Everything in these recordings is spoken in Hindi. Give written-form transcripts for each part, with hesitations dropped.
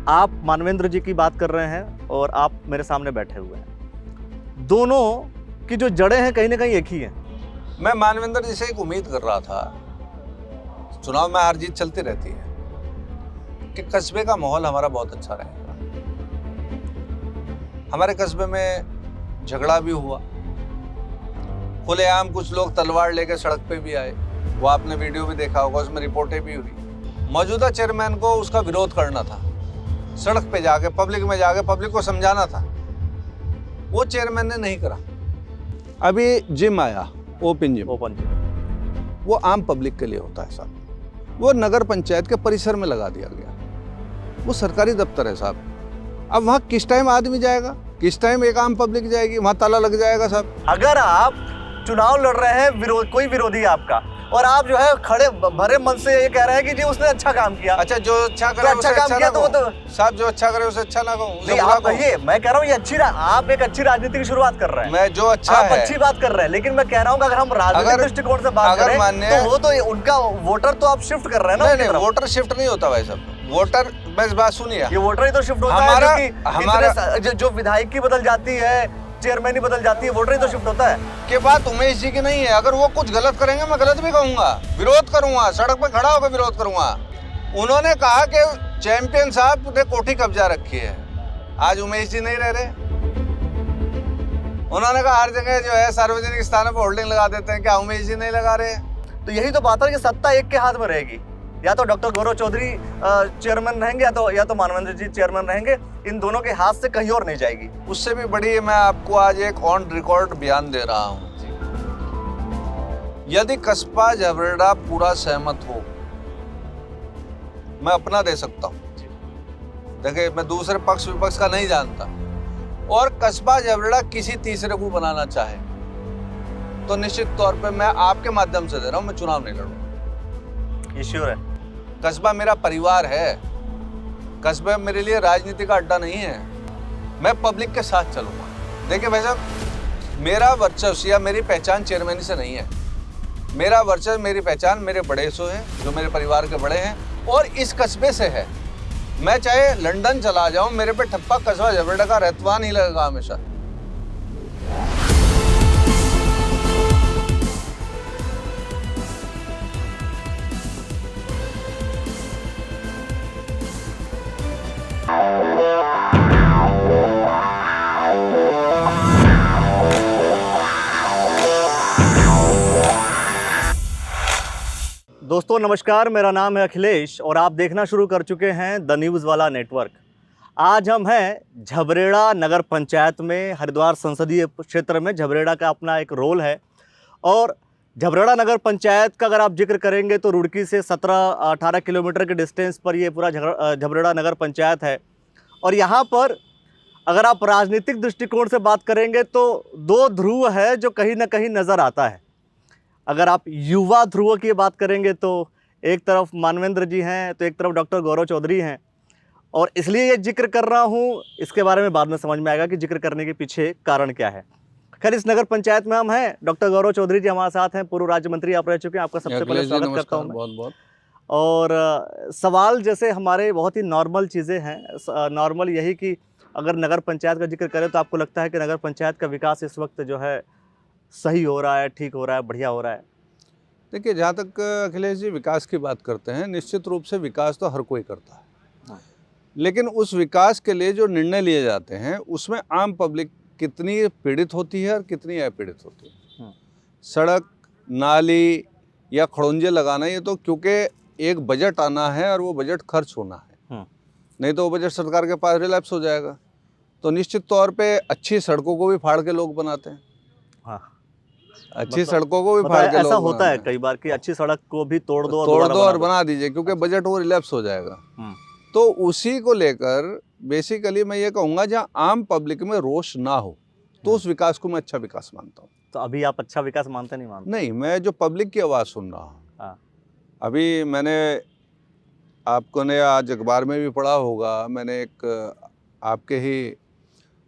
आप मानवेंद्र जी की बात कर रहे हैं और आप मेरे सामने बैठे हुए हैं। दोनों की जो जड़ें हैं कहीं ना कहीं एक ही हैं। मैं मानवेंद्र जी से एक उम्मीद कर रहा था, चुनाव में हार जीत चलती रहती है, कि कस्बे का माहौल हमारा बहुत अच्छा रहेगा। हमारे कस्बे में झगड़ा भी हुआ, खुलेआम कुछ लोग तलवार लेकर सड़क पे भी आए, वो आपने वीडियो भी देखा होगा, उसमें रिपोर्टें भी हुई। मौजूदा चेयरमैन को उसका विरोध करना था, सड़क पे जाके पब्लिक में जाके पब्लिक को समझाना था, वो चेयरमैन ने नहीं करा। अभी जिम आया, ओपन जिम, वो आम पब्लिक के लिए होता है साहब, वो नगर पंचायत के परिसर में लगा दिया गया, वो सरकारी दफ्तर है साहब। अब वहाँ किस टाइम आदमी जाएगा, किस टाइम एक आम पब्लिक जाएगी, वहाँ ताला लग जाएगा साहब। अगर आप चुनाव लड़ रहे हैं, कोई विरोधी है आपका, और आप जो है खड़े भरे मन से ये कह रहे हैं कि जी उसने अच्छा काम किया, अच्छा जो अच्छा करे तो अच्छा काम किया, तो वो तो साहब जो अच्छा करे उसे अच्छा ना कहूं, नहीं आप कहिए। मैं कह रहा हूँ ये आप एक अच्छी राजनीति की शुरुआत कर रहे हैं, मैं जो अच्छा आप है अच्छी बात कर रहे हैं, लेकिन मैं कह रहा हूँ अगर हम राजनीतिक दृष्टिकोण से बात करें तो वो तो उनका वोटर तो आप शिफ्ट कर रहे हैं ना। नहीं, वोटर शिफ्ट नहीं होता भाई साहब, वोटर बस बात सुनिए, ये वोटर ही तो शिफ्ट होता है, हमारा जो विधायक की बदल जाती है, चेयरमैन ही बदल जाती है, वोटर ही तो शिफ्ट होता है। के बात उमेश जी की नहीं है, अगर वो कुछ गलत करेंगे मैं गलत भी कहूंगा, विरोध करूंगा, सड़क पे खड़ा होकर विरोध करूंगा। उन्होंने कहा कि चैंपियन साहब ने कोठी कब्जा रखी है, आज उमेश जी नहीं रह रहे। उन्होंने कहा हर जगह जो है सार्वजनिक स्थानों पर होल्डिंग लगा देते हैं, क्या उमेश जी नहीं लगा रहे? तो यही तो बात है कि सत्ता एक के हाथ में रहेगी, या तो डॉक्टर गौरव चौधरी चेयरमैन रहेंगे या तो मानवेंद्र जी चेयरमैन रहेंगे, इन दोनों के हाथ से कहीं और नहीं जाएगी। उससे भी बड़ी मैं आपको आज एक ऑन रिकॉर्ड बयान दे रहा हूं, यदि कस्बा झबरेड़ा पूरा सहमत हो, मैं अपना दे सकता हूं, देखिए मैं दूसरे पक्ष विपक्ष का नहीं जानता, और कस्बा झबरेड़ा किसी तीसरे को बनाना चाहे तो निश्चित तौर पे मैं आपके माध्यम से दे रहा हूं, मैं चुनाव नहीं लड़ूंगा। श्योर है? कस्बा मेरा परिवार है, कस्बा मेरे लिए राजनीति का अड्डा नहीं है, मैं पब्लिक के साथ चलूंगा। देखिए भाई साहब, मेरा वर्चस्व या मेरी पहचान चेयरमैन से नहीं है, मेरा वर्चस्व मेरी पहचान मेरे बड़े से है, जो मेरे परिवार के बड़े हैं, और इस कस्बे से है। मैं चाहे लंदन चला जाऊं, मेरे पे ठप्पा कस्बा झबरेड़ा का रहतवा नहीं लगेगा हमेशा। दोस्तों नमस्कार, मेरा नाम है अखिलेश और आप देखना शुरू कर चुके हैं द न्यूज़ वाला नेटवर्क। आज हम हैं झबरेड़ा नगर पंचायत में, हरिद्वार संसदीय क्षेत्र में झबरेड़ा का अपना एक रोल है। और झबरेड़ा नगर पंचायत का अगर आप जिक्र करेंगे तो रुड़की से 17-18 किलोमीटर के डिस्टेंस पर ये पूरा झबरेड़ा नगर पंचायत है। और यहाँ पर अगर आप राजनीतिक दृष्टिकोण से बात करेंगे तो दो ध्रुव है जो कहीं ना कहीं नज़र आता है। अगर आप युवा ध्रुव की बात करेंगे तो एक तरफ मानवेंद्र जी हैं तो एक तरफ डॉक्टर गौरव चौधरी हैं। और इसलिए ये जिक्र कर रहा हूँ, इसके बारे में बाद में समझ में आएगा कि जिक्र करने के पीछे कारण क्या है। खैर, इस नगर पंचायत में हम हैं, डॉक्टर गौरव चौधरी जी हमारे साथ हैं, पूर्व राज्य मंत्री आप रह चुके हैं, आपका सबसे पहले स्वागत करता हूँ बहुत बहुत। और सवाल जैसे हमारे बहुत ही नॉर्मल चीज़ें हैं, नॉर्मल यही कि अगर नगर पंचायत का जिक्र करें तो आपको लगता है कि नगर पंचायत का विकास इस वक्त जो है सही हो रहा है, ठीक हो रहा है, बढ़िया हो रहा है? देखिए, जहाँ तक अखिलेश जी विकास की बात करते हैं, निश्चित रूप से विकास तो हर कोई करता है, लेकिन उस विकास के लिए जो निर्णय लिए जाते हैं उसमें आम पब्लिक कितनी पीड़ित होती है और कितनी अपीड़ित होती है। सड़क, नाली या खड़ोंजे लगाना, ये तो क्योंकि एक बजट आना है और वो बजट खर्च होना है, नहीं तो वो बजट सरकार के पास रिलैप्स हो जाएगा। तो निश्चित तौर पे अच्छी सड़कों को भी फाड़ के लोग बनाते हैं। हाँ, अच्छी सड़कों को भी फाड़ के ऐसा होता है कई बार कि अच्छी सड़क को भी तोड़ दो और बना दीजिए, क्योंकि बजट वो रिलैप्स हो जाएगा। तो उसी को लेकर बेसिकली मैं ये कहूँगा, जहाँ आम पब्लिक में रोष ना हो तो उस विकास को मैं अच्छा विकास मानता हूँ। तो अभी आप अच्छा विकास मानते नहीं? नहीं, मैं जो पब्लिक की आवाज़ सुन रहा हूँ, अभी मैंने आपको ने आज अखबार में भी पढ़ा होगा, मैंने एक आपके ही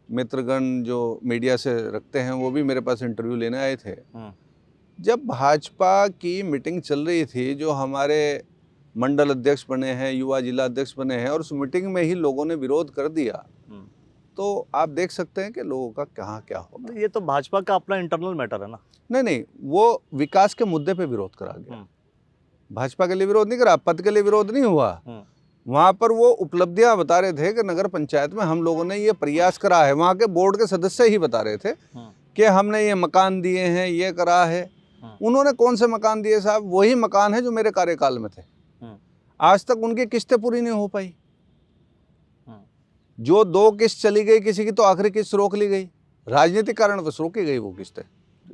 मित्रगण जो मीडिया से रखते हैं वो भी मेरे पास इंटरव्यू लेने आए थे। जब भाजपा की मीटिंग चल रही थी, जो हमारे मंडल अध्यक्ष बने हैं, युवा जिला अध्यक्ष बने हैं, और उस मीटिंग में ही लोगों ने विरोध कर दिया, तो आप देख सकते हैं कि लोगों का कहाँ क्या होगा। ये तो भाजपा का अपना इंटरनल मैटर है ना। नहीं, वो विकास के मुद्दे पे विरोध करा गया, भाजपा के लिए विरोध नहीं करा, पद के लिए विरोध नहीं हुआ। वहाँ पर वो उपलब्धियां बता रहे थे कि नगर पंचायत में हम लोगों ने ये प्रयास करा है। वहाँ के बोर्ड के सदस्य ही बता रहे थे कि हमने ये मकान दिए हैं, ये करा है। उन्होंने कौन से मकान दिए साहब? वही मकान है जो मेरे कार्यकाल में थे। आज तक उनकी किस्तें पूरी नहीं हो पाई। जो 2 किस्त चली गई किसी की, तो आखिरी किस्त रोक ली गई, राजनीतिक कारण बस रोकी गई वो किस्तें।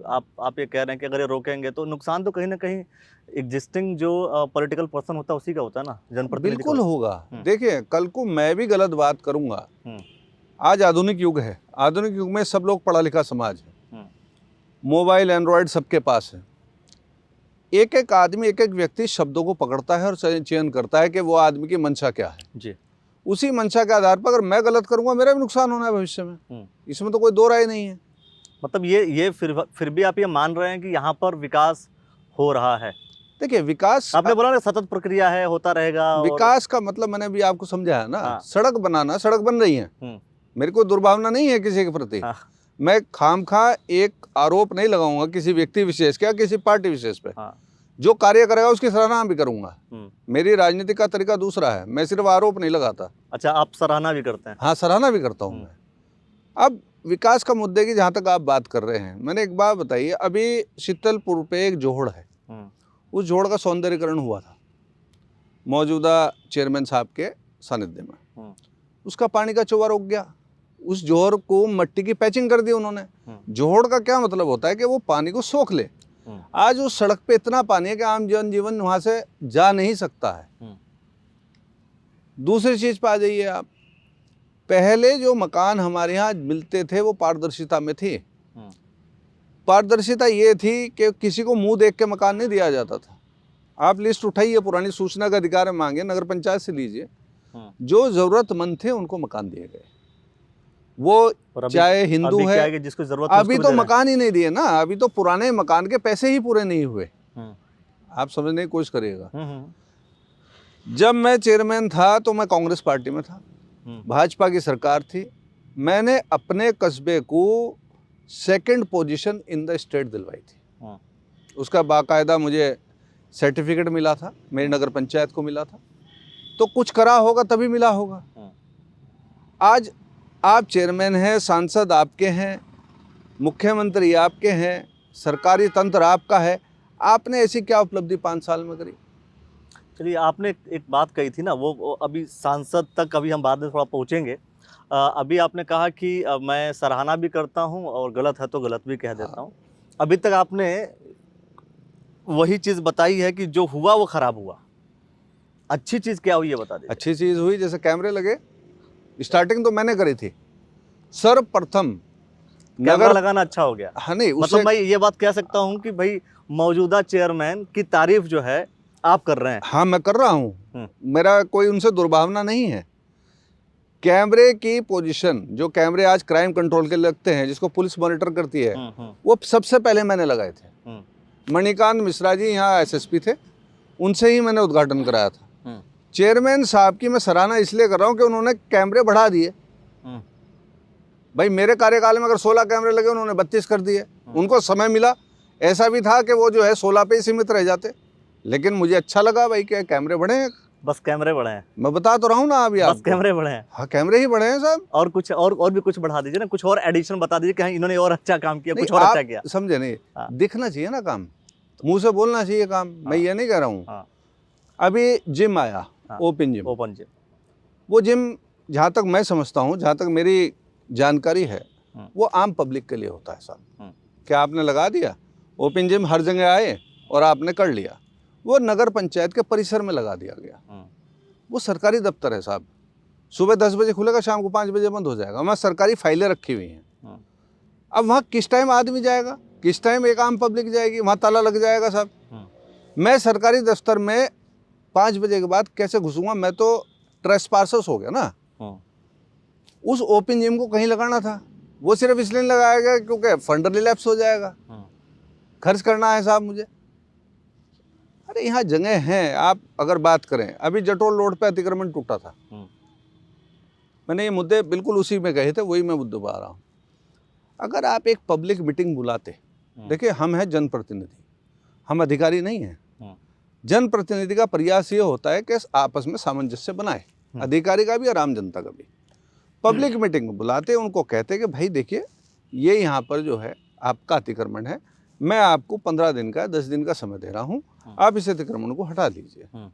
आप ये कह रहे हैं कि अगर ये रोकेंगे तो नुकसान तो कहीं ना कहीं एग्जिस्टिंग जो पॉलिटिकल पर्सन होता है उसी का होता है ना, जनप्रतिनिधि। बिल्कुल होगा। देखिए, कल को मैं भी गलत बात करूंगा। आज आधुनिक युग है, आधुनिक युग में सब लोग पढ़ा लिखा समाज है, मोबाइल एंड्रॉयड सबके पास है। एक एक आदमी, एक एक व्यक्ति शब्दों को पकड़ता है और चयन करता है कि वो आदमी की मंशा क्या है जी। उसी मंशा के आधार पर अगर मैं गलत करूंगा, मेरा भी नुकसान होना है भविष्य में, इसमें तो कोई दो राय नहीं है। मतलब ये फिर भी आप ये मान रहे हैं कि यहाँ पर विकास हो रहा है? देखिए, विकास आपने बोला ना सतत प्रक्रिया है, होता रहेगा। विकास का मतलब मैंने भी आपको समझाया ना। हाँ। सड़क बनाना, सड़क बन रही है, मेरे को दुर्भावना नहीं है किसी के प्रति। हाँ। मैं खामखा एक आरोप नहीं लगाऊंगा किसी व्यक्ति विशेष के या किसी पार्टी विशेष पे। हाँ। जो कार्य करेगा उसकी सराहना भी करूंगा। मेरी राजनीति का तरीका दूसरा है, मैं सिर्फ आरोप नहीं लगाता। अच्छा, आप सराहना भी करते हैं? हाँ, सराहना भी करता हूँ मैं। अब विकास का मुद्दे की जहाँ तक आप बात कर रहे हैं, मैंने एक बात बताई। अभी शीतलपुर पे एक जोहड़ है, उस जोहड़ का सौंदर्यीकरण हुआ था मौजूदा चेयरमैन साहब के सानिध्य में। उसका पानी का चौवा रुक गया, उस जोहड़ को मट्टी की पैचिंग कर दी उन्होंने। जोहड़ का क्या मतलब होता है कि वो पानी को सोख ले। आज उस सड़क पे इतना पानी है कि आम जनजीवन वहां से जा नहीं सकता है। दूसरी चीज पे आ जाइए आप, पहले जो मकान हमारे यहाँ मिलते थे वो पारदर्शिता में थी। पारदर्शिता ये थी कि किसी को मुंह देख के मकान नहीं दिया जाता था। आप लिस्ट उठाइए, पुरानी सूचना का अधिकार मांगे, नगर पंचायत से लीजिए, जो जरूरतमंद थे उनको मकान दिए गए। वो चाहे हिंदू है, जिसको जरूरत अभी तो मकान ही नहीं दिए ना, अभी तो पुराने मकान के पैसे ही पूरे नहीं हुए। आप समझने की कोशिश करिएगा। जब मैं चेयरमैन था तो मैं कांग्रेस पार्टी में था, भाजपा की सरकार थी। मैंने अपने कस्बे को 2nd position in the state दिलवाई थी। उसका बाकायदा मुझे सर्टिफिकेट मिला था, मेरी नगर पंचायत को मिला था। तो कुछ करा होगा तभी मिला होगा। आज आप चेयरमैन हैं, सांसद आपके हैं, मुख्यमंत्री आपके हैं, सरकारी तंत्र आपका है, आपने ऐसी क्या उपलब्धि 5 साल में करी? चलिए, आपने एक बात कही थी ना, वो अभी सांसद तक अभी हम बाद में थोड़ा पहुँचेंगे। अभी आपने कहा कि मैं सराहना भी करता हूँ और गलत है तो गलत भी कह देता हूँ। अभी तक आपने वही चीज़ बताई है कि जो हुआ वो खराब हुआ। अच्छी चीज़ क्या हुई ये बता दीजिए। अच्छी चीज़ हुई, जैसे कैमरे लगे, स्टार्टिंग तो मैंने करी थी। सर्वप्रथम कैमरा लगाना अच्छा हो गया। हाँ, नहीं मतलब मैं ये बात कह सकता हूँ कि भाई मौजूदा चेयरमैन की तारीफ जो है आप कर रहे हैं। हाँ, मैं कर रहा हूँ, मेरा कोई उनसे दुर्भावना नहीं है। कैमरे की पोजीशन, जो कैमरे आज क्राइम कंट्रोल के लगते हैं, जिसको पुलिस मॉनिटर करती है, वो सबसे पहले मैंने लगाए थे। मणिकांत मिश्रा जी यहाँ SSP थे, उनसे ही मैंने उद्घाटन कराया था। चेयरमैन साहब की मैं सराहना इसलिए कर रहा हूँ कि उन्होंने कैमरे बढ़ा दिए। भाई मेरे कार्यकाल में अगर 16 कैमरे लगे, उन्होंने 32 कर दिए। उनको समय मिला, ऐसा भी था कि वो जो है 16 पे ही सीमित रह जाते, लेकिन मुझे अच्छा लगा भाई कि कैमरे बढ़े हैं। बस कैमरे बढ़े हैं, मैं बता तो रहा हूँ ना अभी आप। बस कैमरे बढ़े हैं। हाँ, कैमरे ही बढ़े हैं साहब। और कुछ और भी कुछ बढ़ा दीजिए ना, कुछ और एडिशन बता दीजिए कि इन्होंने और अच्छा काम किया, कुछ और अच्छा किया। समझे नहीं? दिखना चाहिए ना काम, मुंह से बोलना चाहिए काम। मैं ये नहीं कह रहा हूँ। अभी जिम आया, ओपन जिम। वो जिम जहाँ तक मैं समझता हूँ, जहाँ तक मेरी जानकारी है, वो आम पब्लिक के लिए होता है साहब। क्या आपने लगा दिया ओपन जिम, हर जगह आए और आपने कर लिया? वो नगर पंचायत के परिसर में लगा दिया गया। वो सरकारी दफ्तर है साहब, सुबह 10 बजे खुलेगा, शाम को 5 बजे बंद हो जाएगा। वहाँ सरकारी फाइलें रखी हुई हैं। अब वहाँ किस टाइम आदमी जाएगा, किस टाइम एक आम पब्लिक जाएगी? वहाँ ताला लग जाएगा साहब। मैं सरकारी दफ्तर में 5 बजे के बाद कैसे घुसूंगा? मैं तो ट्रेसपासर्स हो गया ना। उस ओपन जिम को कहीं लगाना था, वो सिर्फ इसलिए लगाया गया क्योंकि फंड रिलैप्स हो जाएगा, खर्च करना है साहब मुझे। अरे यहाँ जगह हैं। आप अगर बात करें, अभी जटोल रोड पे अतिक्रमण टूटा था, मैंने ये मुद्दे बिल्कुल उसी में कहे थे, वही मैं मुद्दे पा रहा हूँ। अगर आप एक पब्लिक मीटिंग बुलाते, देखिए हम हैं जनप्रतिनिधि, हम अधिकारी नहीं हैं। जनप्रतिनिधि का प्रयास ये होता है कि आपस में सामंजस्य बनाए, अधिकारी का भी और आम जनता का भी। पब्लिक मीटिंग में बुलाते, उनको कहते कि भाई देखिए ये यहाँ पर जो है आपका अतिक्रमण है, मैं आपको 15 दिन का 10 दिन का समय दे रहा हूँ, आप इस अतिक्रमण को हटा लीजिए।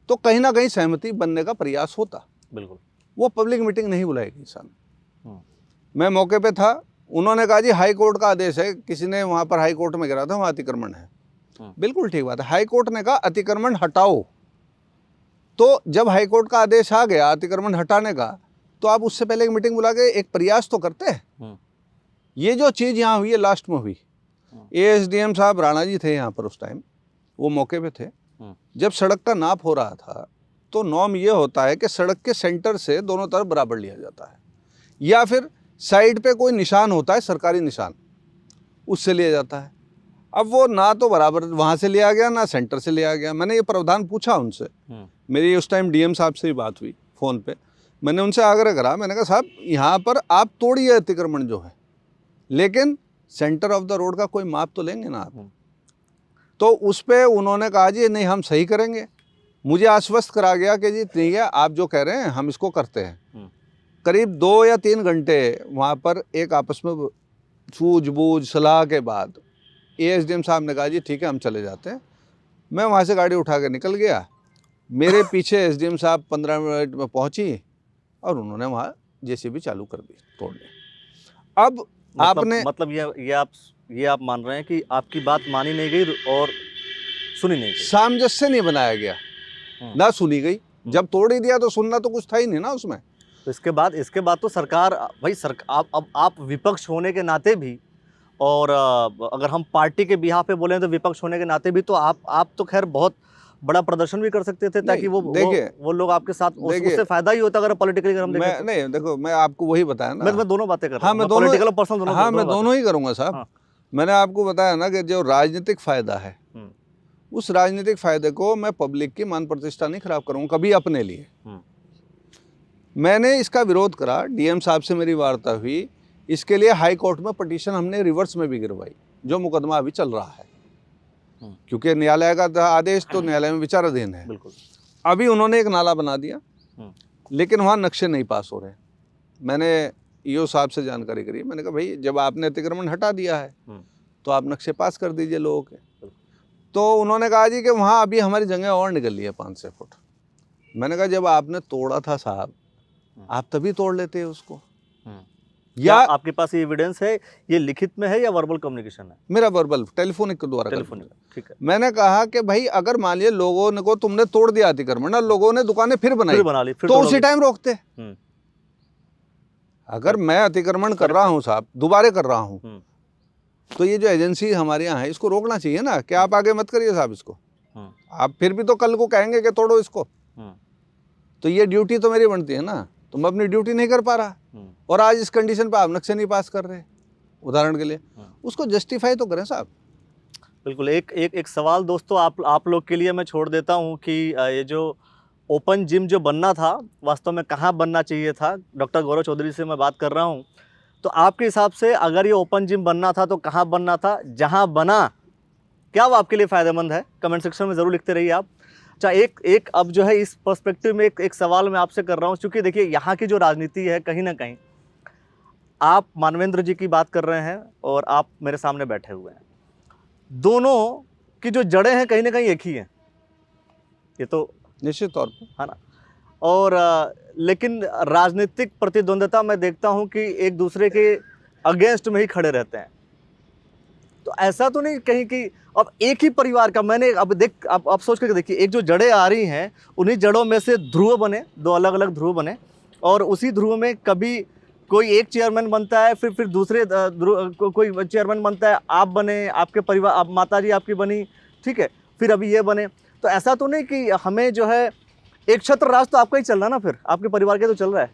तो कहीं ना कहीं सहमति बनने का प्रयास होता। बिल्कुल। वो पब्लिक मीटिंग नहीं बुलाएगी इंसान। मैं मौके पे था, उन्होंने कहा जी हाई कोर्ट का आदेश है, किसी ने वहाँ पर हाई कोर्ट में गिरा था, वहाँ अतिक्रमण है। बिल्कुल ठीक बात है, हाई कोर्ट ने कहा अतिक्रमण हटाओ। तो जब हाई कोर्ट का आदेश आ गया अतिक्रमण हटाने का, तो आप उससे पहले एक मीटिंग बुला के एक प्रयास तो करते हैं। ये जो चीज़ यहाँ हुई है लास्ट में हुई, एएसडीएम साहब राणा जी थे यहाँ पर उस टाइम, वो मौके पे थे। जब सड़क का नाप हो रहा था तो नॉर्म ये होता है कि सड़क के सेंटर से दोनों तरफ बराबर लिया जाता है, या फिर साइड पे कोई निशान होता है, सरकारी निशान, उससे लिया जाता है। अब वो ना तो बराबर वहाँ से लिया गया ना सेंटर से लिया गया। मैंने ये प्रावधान पूछा उनसे, मेरी उस टाइम डीएम साहब से ही बात हुई फ़ोन पे, मैंने उनसे आग्रह करा, मैंने कहा साहब यहाँ पर आप तोड़िए अतिक्रमण जो है, लेकिन सेंटर ऑफ द रोड का कोई माप तो लेंगे ना आप। तो उस पर उन्होंने कहा जी नहीं हम सही करेंगे। मुझे आश्वस्त करा गया कि जी ठीक है, आप जो कह रहे हैं हम इसको करते हैं। करीब 2 या 3 घंटे वहाँ पर एक आपस में सूझबूझ सलाह के बाद एएसडीएम साहब ने कहा जी ठीक है हम चले जाते हैं। मैं वहाँ से गाड़ी उठा के निकल गया, मेरे पीछे एसडीएम साहब 15 मिनट में पहुँची और उन्होंने वहाँ जेसीबी चालू कर दी तोड़ने। अब आपने मतलब ये आप मान रहे हैं कि आपकी बात मानी नहीं गई और सुनी नहीं गई, सामंजस्य नहीं बनाया गया, ना सुनी गई। जब तोड़ ही दिया तो सुनना तो कुछ था ही नहीं ना उसमें। तो इसके बाद तो सरकार भाई आप विपक्ष होने के नाते भी, और अगर हम पार्टी के बिहाफ पे बोलें तो विपक्ष होने के नाते भी, तो आप तो खैर बहुत बड़ा प्रदर्शन भी कर सकते थे ताकि वो लोग आपके साथ, उससे फायदा ही होता अगर पॉलिटिकली हम देखें तो। नहीं देखो, मैं आपको वही बताया ना, मैं दोनों बातें कर रहा हूं, मैं पॉलिटिकल पर्सन दोनों। हाँ मैं दोनों ही करूंगा साहब। मैंने आपको बताया ना कि जो राजनीतिक फायदा है, उस राजनीतिक फायदे को मैं पब्लिक की मान प्रतिष्ठा नहीं खराब करूंगा कभी अपने लिए। मैंने इसका विरोध करा, डीएम साहब से मेरी वार्ता हुई, इसके लिए हाई कोर्ट में पिटीशन हमने रिवर्स में भी गिरवाई, जो मुकदमा अभी चल रहा है, क्योंकि न्यायालय का आदेश तो न्यायालय में विचाराधीन है। बिल्कुल। अभी उन्होंने एक नाला बना दिया, लेकिन वहाँ नक्शे नहीं पास हो रहे। मैंने ईओ साहब से जानकारी करी, मैंने कहा भाई जब आपने अतिक्रमण हटा दिया है तो आप नक्शे पास कर दीजिए लोगों के। तो उन्होंने कहा जी कि वहाँ अभी हमारी जगह और निकल ली है 5-6 फुट। मैंने कहा जब आपने तोड़ा था साहब, आप तभी तोड़ लेते उसको। या आपके पास ये एविडेंस है, ये लिखित में है या वर्बल कम्युनिकेशन है? मेरा वर्बल टेलीफोनिक के द्वारा। टेलीफोनिक, ठीक है। मैंने कहा कि भाई अगर मान लिया लोगों ने को तुमने तोड़ दिया अतिक्रमण, लोगों ने दुकानें फिर बना ली, तो उसी टाइम रोकते। अगर मैं अतिक्रमण कर रहा हूँ साहब, दोबारा कर रहा हूँ, तो ये जो एजेंसी हमारे यहाँ है इसको रोकना चाहिए ना कि आप आगे मत करिए साहब इसको। आप फिर भी तो कल को कहेंगे कि तोड़ो इसको, तो ये ड्यूटी तो मेरी बनती है ना। तो मैं अपनी ड्यूटी नहीं कर पा रहा, और आज इस कंडीशन पे आप नक्शे नहीं पास कर रहे, उदाहरण के लिए, उसको जस्टिफाई तो करें साहब। बिल्कुल। एक सवाल दोस्तों आप लोग के लिए मैं छोड़ देता हूँ कि ये जो ओपन जिम जो बनना था, वास्तव में कहाँ बनना चाहिए था? डॉक्टर गौरव चौधरी से मैं बात कर रहा हूँ। तो आपके हिसाब से अगर ये ओपन जिम बनना था तो कहाँ बनना था? जहाँ बना, क्या वो आपके लिए फ़ायदेमंद है? कमेंट सेक्शन में ज़रूर लिखते रहिए आप। अच्छा, एक अब जो है इस पर्सपेक्टिव में एक सवाल मैं आपसे कर रहा हूँ, क्योंकि देखिए यहाँ की जो राजनीति है, कहीं ना कहीं आप मानवेंद्र जी की बात कर रहे हैं और आप मेरे सामने बैठे हुए हैं, दोनों की जो जड़ें हैं कहीं ना कहीं एक ही हैं, ये तो निश्चित तौर पर है ना। और लेकिन राजनीतिक प्रतिद्वंद्विता मैं देखता हूँ कि एक दूसरे के अगेंस्ट में ही खड़े रहते हैं। तो ऐसा तो नहीं कहीं कि अब एक ही परिवार का, मैंने अब सोच करके देखिए, एक जो जड़ें आ रही हैं, उन्हीं जड़ों में से ध्रुव बने, 2 अलग अलग ध्रुव बने, और उसी ध्रुव में कभी कोई एक चेयरमैन बनता है, फिर दूसरे कोई चेयरमैन बनता है, आप बने, आपके परिवार, आप माता जी आपकी बनी, ठीक है, फिर अभी ये बने। तो ऐसा तो नहीं कि हमें जो है एक छत्र राज तो आपका ही चल रहा है ना, फिर आपके परिवार के तो चल रहा है।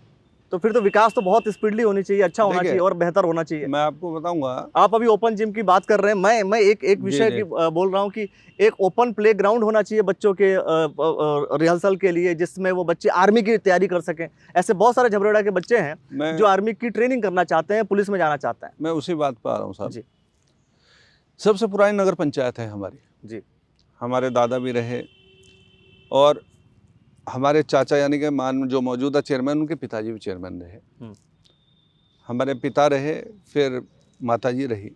तो फिर तो विकास तो बहुत स्पीडली होनी चाहिए, अच्छा होना देखिए, चाहिए और बेहतर होना चाहिए। मैं आपको बताऊंगा। आप अभी ओपन जिम की बात कर रहे हैं, मैं एक विषय जी। की बोल रहा हूँ कि एक ओपन प्ले ग्राउंड होना चाहिए बच्चों के रिहर्सल के लिए, जिसमें वो बच्चे आर्मी की तैयारी कर सकें। ऐसे बहुत सारे झबरेड़ा के बच्चे हैं मैं जो आर्मी की ट्रेनिंग करना चाहते हैं, पुलिस में जाना चाहते हैं। मैं उसी बात पर आ रहा हूँ साहब। जी सबसे पुरानी नगर पंचायत है हमारी। जी हमारे दादा भी रहे और हमारे चाचा यानी कि मान जो मौजूदा चेयरमैन, उनके पिताजी भी चेयरमैन रहे। हमारे पिता रहे, फिर माताजी रही।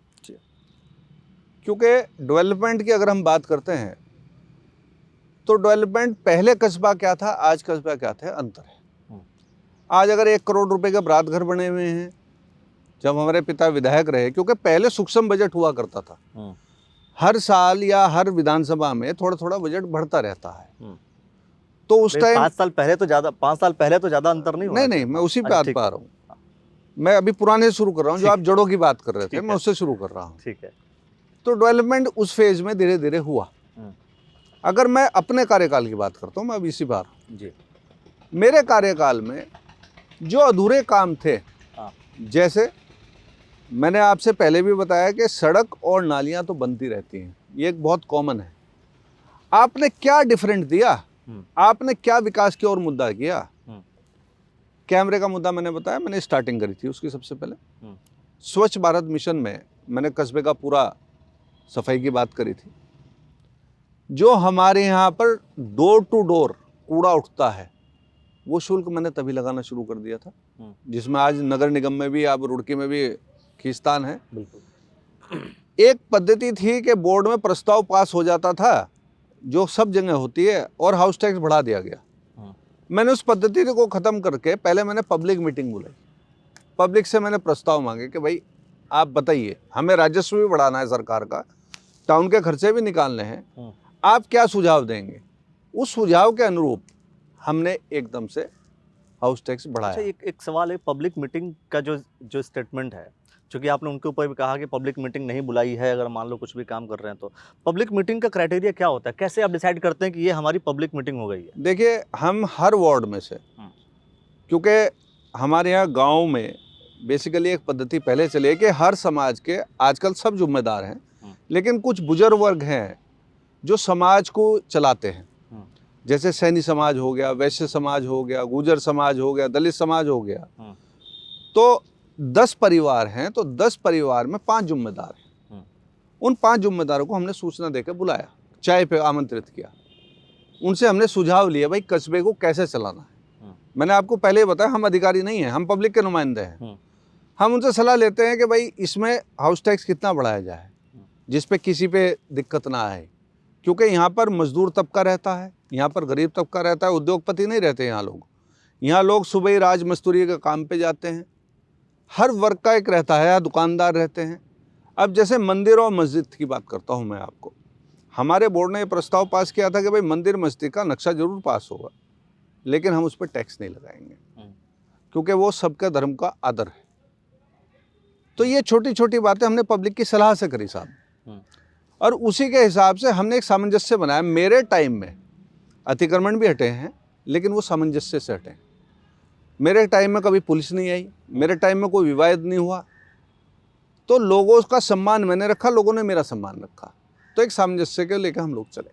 क्योंकि डेवलपमेंट की अगर हम बात करते हैं तो डेवलपमेंट पहले कस्बा क्या था, आज कस्बा क्या था, अंतर है। आज अगर 1 करोड़ रुपए के बरात घर बने हुए हैं, जब हमारे पिता विधायक रहे, क्योंकि पहले सूक्ष्म बजट हुआ करता था, हर साल या हर विधानसभा में थोड़ा थोड़ा बजट बढ़ता रहता है। तो उस टाइम 5 साल पहले तो ज्यादा, 5 साल पहले तो ज्यादा अंतर नहीं हुआ। नहीं, मैं उसी पे बात पा रहा हूँ। मैं अभी पुराने से शुरू कर रहा हूँ, जो आप जड़ों की बात कर रहे थे, मैं उससे शुरू कर रहा हूँ। ठीक है। तो डेवलपमेंट उस फेज में धीरे धीरे हुआ। अगर मैं अपने कार्यकाल की बात करता हूँ, मैं अभी इसी बार जी, मेरे कार्यकाल में जो अधूरे काम थे, जैसे मैंने आपसे पहले भी बताया कि सड़क और नालियां तो बनती रहती हैं, ये एक बहुत कॉमन है। आपने क्या डिफरेंट दिया, आपने क्या विकास की ओर मुद्दा किया? कैमरे का मुद्दा मैंने बताया, मैंने स्टार्टिंग करी थी उसकी। सबसे पहले स्वच्छ भारत मिशन में मैंने कस्बे का पूरा सफाई की बात करी थी। जो हमारे यहाँ पर डोर टू डोर कूड़ा उठता है, वो शुल्क मैंने तभी लगाना शुरू कर दिया था, जिसमें आज नगर निगम में भी, आप रुड़की में भी खींचतान है। बिल्कुल। एक पद्धति थी कि बोर्ड में प्रस्ताव पास हो जाता था, जो सब जगह होती है, और हाउस टैक्स बढ़ा दिया गया। मैंने उस पद्धति को ख़त्म करके पहले मैंने पब्लिक मीटिंग बुलाई। पब्लिक से मैंने प्रस्ताव मांगे कि भाई आप बताइए, हमें राजस्व भी बढ़ाना है सरकार का, टाउन के खर्चे भी निकालने हैं, आप क्या सुझाव देंगे? उस सुझाव के अनुरूप हमने एकदम से हाउस टैक्स बढ़ाया। अच्छा, एक सवाल है, पब्लिक मीटिंग का जो स्टेटमेंट है, क्योंकि आपने उनके ऊपर भी कहा कि पब्लिक मीटिंग नहीं बुलाई है, अगर मान लो कुछ भी काम कर रहे हैं तो पब्लिक मीटिंग का क्राइटेरिया क्या होता है? कैसे आप डिसाइड करते हैं कि ये हमारी पब्लिक मीटिंग हो गई है? देखिए, हम हर वार्ड में से, क्योंकि हमारे यहाँ गांव में बेसिकली एक पद्धति पहले चली है कि हर समाज के, आजकल सब जिम्मेदार हैं, लेकिन कुछ बुजुर्ग वर्ग हैं जो समाज को चलाते हैं। जैसे सैनी समाज हो गया, वैश्य समाज हो गया, गुर्जर समाज हो गया, दलित समाज हो गया। तो 10 परिवार हैं, तो 10 परिवार में 5 जिम्मेदार हैं। उन 5 जिम्मेदारों को हमने सूचना देकर बुलाया, चाय पे आमंत्रित किया, उनसे हमने सुझाव लिए, भाई कस्बे को कैसे चलाना है। मैंने आपको पहले बताया, हम अधिकारी नहीं हैं, हम पब्लिक के नुमाइंदे हैं। हम उनसे सलाह लेते हैं कि भाई इसमें हाउस टैक्स कितना बढ़ाया जाए, जिस पे किसी पे दिक्कत ना आए, क्योंकि यहाँ पर मजदूर तबका रहता है, यहाँ पर गरीब तबका रहता है, उद्योगपति नहीं रहते यहाँ लोग सुबह ही राज मजदूरी के काम पे जाते हैं। हर वर्ग का एक रहता है, या दुकानदार रहते हैं। अब जैसे मंदिर और मस्जिद की बात करता हूँ मैं आपको, हमारे बोर्ड ने ये प्रस्ताव पास किया था कि भाई मंदिर मस्जिद का नक्शा जरूर पास होगा, लेकिन हम उस पर टैक्स नहीं लगाएंगे, क्योंकि वो सबके धर्म का आदर है। तो ये छोटी छोटी बातें हमने पब्लिक की सलाह से करी साहब, और उसी के हिसाब से हमने एक सामंजस्य बनाया। मेरे टाइम में अतिक्रमण भी हटे हैं, लेकिन वो सामंजस्य से हटे। मेरे टाइम में कभी पुलिस नहीं आई, मेरे टाइम में कोई विवाद नहीं हुआ, तो लोगों का सम्मान मैंने रखा, लोगों ने मेरा सम्मान रखा। तो एक सामंजस्य के लेकर हम लोग चले।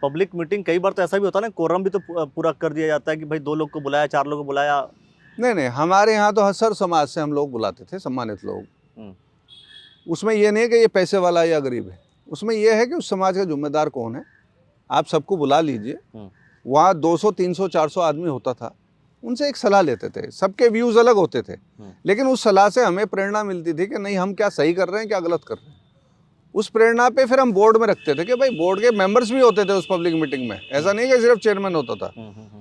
पब्लिक मीटिंग कई बार तो ऐसा भी होता है ना, कोरम भी तो पूरा कर दिया जाता है कि भाई 2 लोग को बुलाया, 4 लोग को बुलाया। नहीं, हमारे यहाँ तो हर समाज से हम लोग बुलाते थे, सम्मानित लोग। उसमें ये नहीं कि ये पैसे वाला या गरीब है, उसमें ये है कि उस समाज का जिम्मेदार कौन है। आप सबको बुला लीजिए। वहाँ 200, 300, 400 आदमी होता था, उनसे एक सलाह लेते थे। सबके व्यूज़ अलग होते थे, लेकिन उस सलाह से हमें प्रेरणा मिलती थी कि नहीं, हम क्या सही कर रहे हैं, क्या गलत कर रहे हैं। उस प्रेरणा पे फिर हम बोर्ड में रखते थे कि भाई बोर्ड के मेंबर्स भी होते थे उस पब्लिक मीटिंग में। ऐसा नहीं कि सिर्फ चेयरमैन होता था,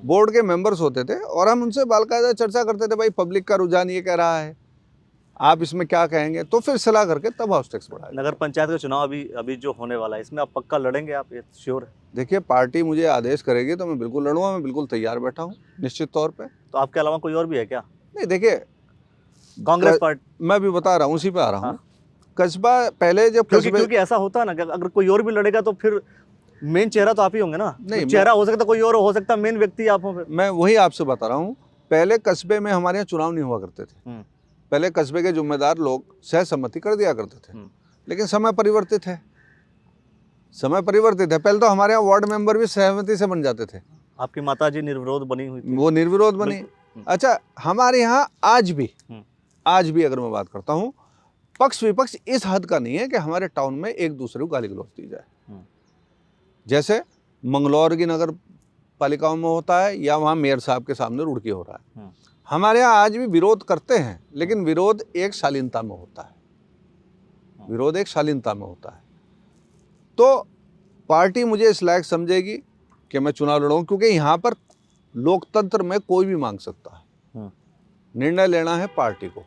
बोर्ड के मेंबर्स होते थे, और हम उनसे बाकायदा चर्चा करते थे, भाई पब्लिक का रुझान ये कह रहा है, आप इसमें क्या कहेंगे। तो फिर सलाह करके तब हाउस टैक्स बढ़ाया। नगर पंचायत का चुनाव अभी जो होने वाला है, इसमें आप पक्का लड़ेंगे, आप ये श्योर है? देखिए, पार्टी मुझे आदेश करेगी तो मैं बिल्कुल लड़ूंगा, मैं बिल्कुल तैयार बैठा हूँ निश्चित तौर पे। तो आपके अलावा कोई और भी है क्या? नहीं, देखिए, कांग्रेस पार्टी, मैं भी बता रहा हूँ, उसी पे आ रहा हूँ। कस्बा पहले जब क्योंकि ऐसा होता है ना कि अगर कोई और भी लड़ेगा तो फिर मेन चेहरा तो आप ही होंगे ना। नहीं, चेहरा हो सकता कोई और हो सकता, मेन व्यक्ति आप हो। मैं वही आपसे बता रहा हूँ पहले कस्बे में हमारे यहाँ चुनाव नहीं हुआ करते थे। पहले कस्बे के जिम्मेदार लोग सहसम्मति कर दिया करते थे, लेकिन समय परिवर्तित है, समय परिवर्तित है। पहले तो हमारे यहाँ वार्ड मेंबर भी सहमति से बन जाते थे। आपकी माताजी निर्विरोध बनी हुई थी। वो निर्विरोध बनी। अच्छा, हमारे यहाँ आज भी अगर मैं बात करता हूँ, पक्ष विपक्ष इस हद का नहीं है कि हमारे टाउन में एक दूसरे को गाली गलौज दी जाए। जैसे मंगलौर की नगर पालिकाओं में होता है या वहाँ मेयर साहब के सामने रुड़की हो रहा है, हमारे यहाँ आज भी विरोध करते हैं, लेकिन विरोध एक शालीनता में होता है, विरोध एक शालीनता में होता है। तो पार्टी मुझे इस लायक समझेगी कि मैं चुनाव लड़ूं, क्योंकि यहाँ पर लोकतंत्र में कोई भी मांग सकता है। निर्णय लेना है पार्टी को,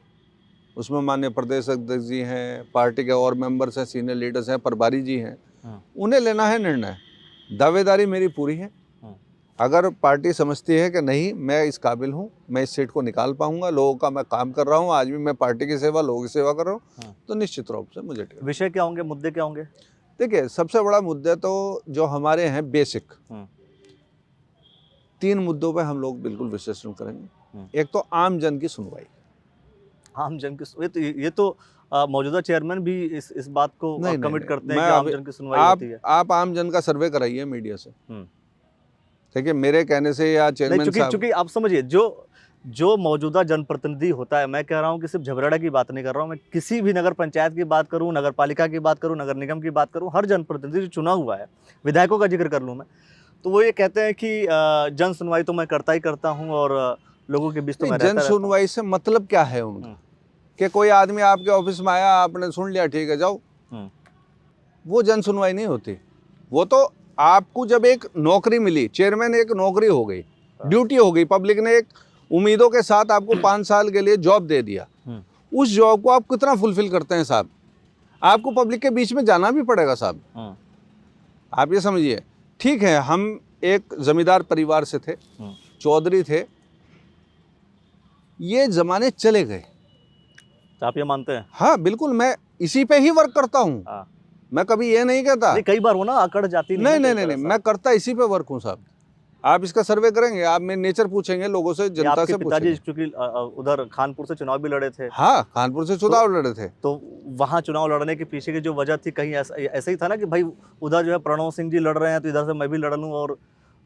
उसमें माननीय प्रदेश अध्यक्ष जी हैं, पार्टी के और मेंबर्स हैं, सीनियर लीडर्स हैं, प्रभारी जी हैं, उन्हें लेना है निर्णय। दावेदारी मेरी पूरी है। अगर पार्टी समझती है कि नहीं मैं इस काबिल हूँ, मैं इस सीट को निकाल पाऊंगा, लोगों का मैं काम कर रहा हूँ, आज भी मैं पार्टी की सेवा, लोगों की सेवा कर रहा हूँ, तो निश्चित रूप से मुझे टिकट। विषय क्या होंगे, मुद्दे क्या होंगे? देखिए, सबसे बड़ा मुद्दा तो जो हमारे हैं बेसिक 3 मुद्दों पे हम लोग बिल्कुल विश्लेषण करेंगे। एक तो आम जन की सुनवाई। आम जन की, ये तो मौजूदा चेयरमैन भी इस बात को कमिट करते हैं कि आम जन की सुनवाई होती है। आप आम जन का सर्वे कराइए मीडिया से, देखिए मेरे कहने से या चेयरमैन साहब, चूंकि आप समझिए जो मौजूदा जनप्रतिनिधि होता है, मैं कह रहा हूँ कि सिर्फ झबरेड़ा की बात नहीं कर रहा हूँ, मैं किसी भी नगर पंचायत की बात करूँ, नगर पालिका की बात करूँ, नगर निगम की बात करूँ, हर जनप्रतिनिधि जो चुना हुआ है, विधायकों का जिक्र कर लूँ मैं, तो वो ये कहते हैं कि जन सुनवाई तो मैं करता ही करता हूँ और लोगों के बीच तो मैं जन सुनवाई से मतलब क्या है उनका? कि कोई आदमी आपके ऑफिस में आया, आपने सुन लिया, ठीक है जाओ, वो जन सुनवाई नहीं होती। वो तो आपको जब एक नौकरी मिली, चेयरमैन एक नौकरी हो गई, ड्यूटी हो गई, पब्लिक ने एक उम्मीदों के साथ आपको 5 साल के लिए जॉब दे दिया, उस जॉब को आप कितना फुलफिल करते हैं साहब? आपको पब्लिक के बीच में जाना भी पड़ेगा साहब। आप ये समझिए, ठीक है हम एक जमींदार परिवार से थे, चौधरी थे, ये जमाने चले गए। तो आप ये मानते हैं? हाँ बिल्कुल, मैं इसी पे ही वर्क करता हूँ। मैं कभी ये नहीं कहता, कई बार वो ना अकड़ जाती नहीं, मैं करता इसी पे वर्क हूँ साहब। आप इसका सर्वे करेंगे, आप मेरे नेचर पूछेंगे, लोगों से, जनता से पूछेंगे। क्योंकि उधर खानपुर से चुनाव भी लड़े थे। हाँ, खानपुर से चुनाव लड़े थे, तो वहाँ चुनाव लड़ने के पीछे की जो वजह थी, कहीं ऐसा ही था ना कि भाई उधर जो है प्रणव सिंह जी लड़ रहे हैं तो इधर से मैं भी लड़ लूँ, और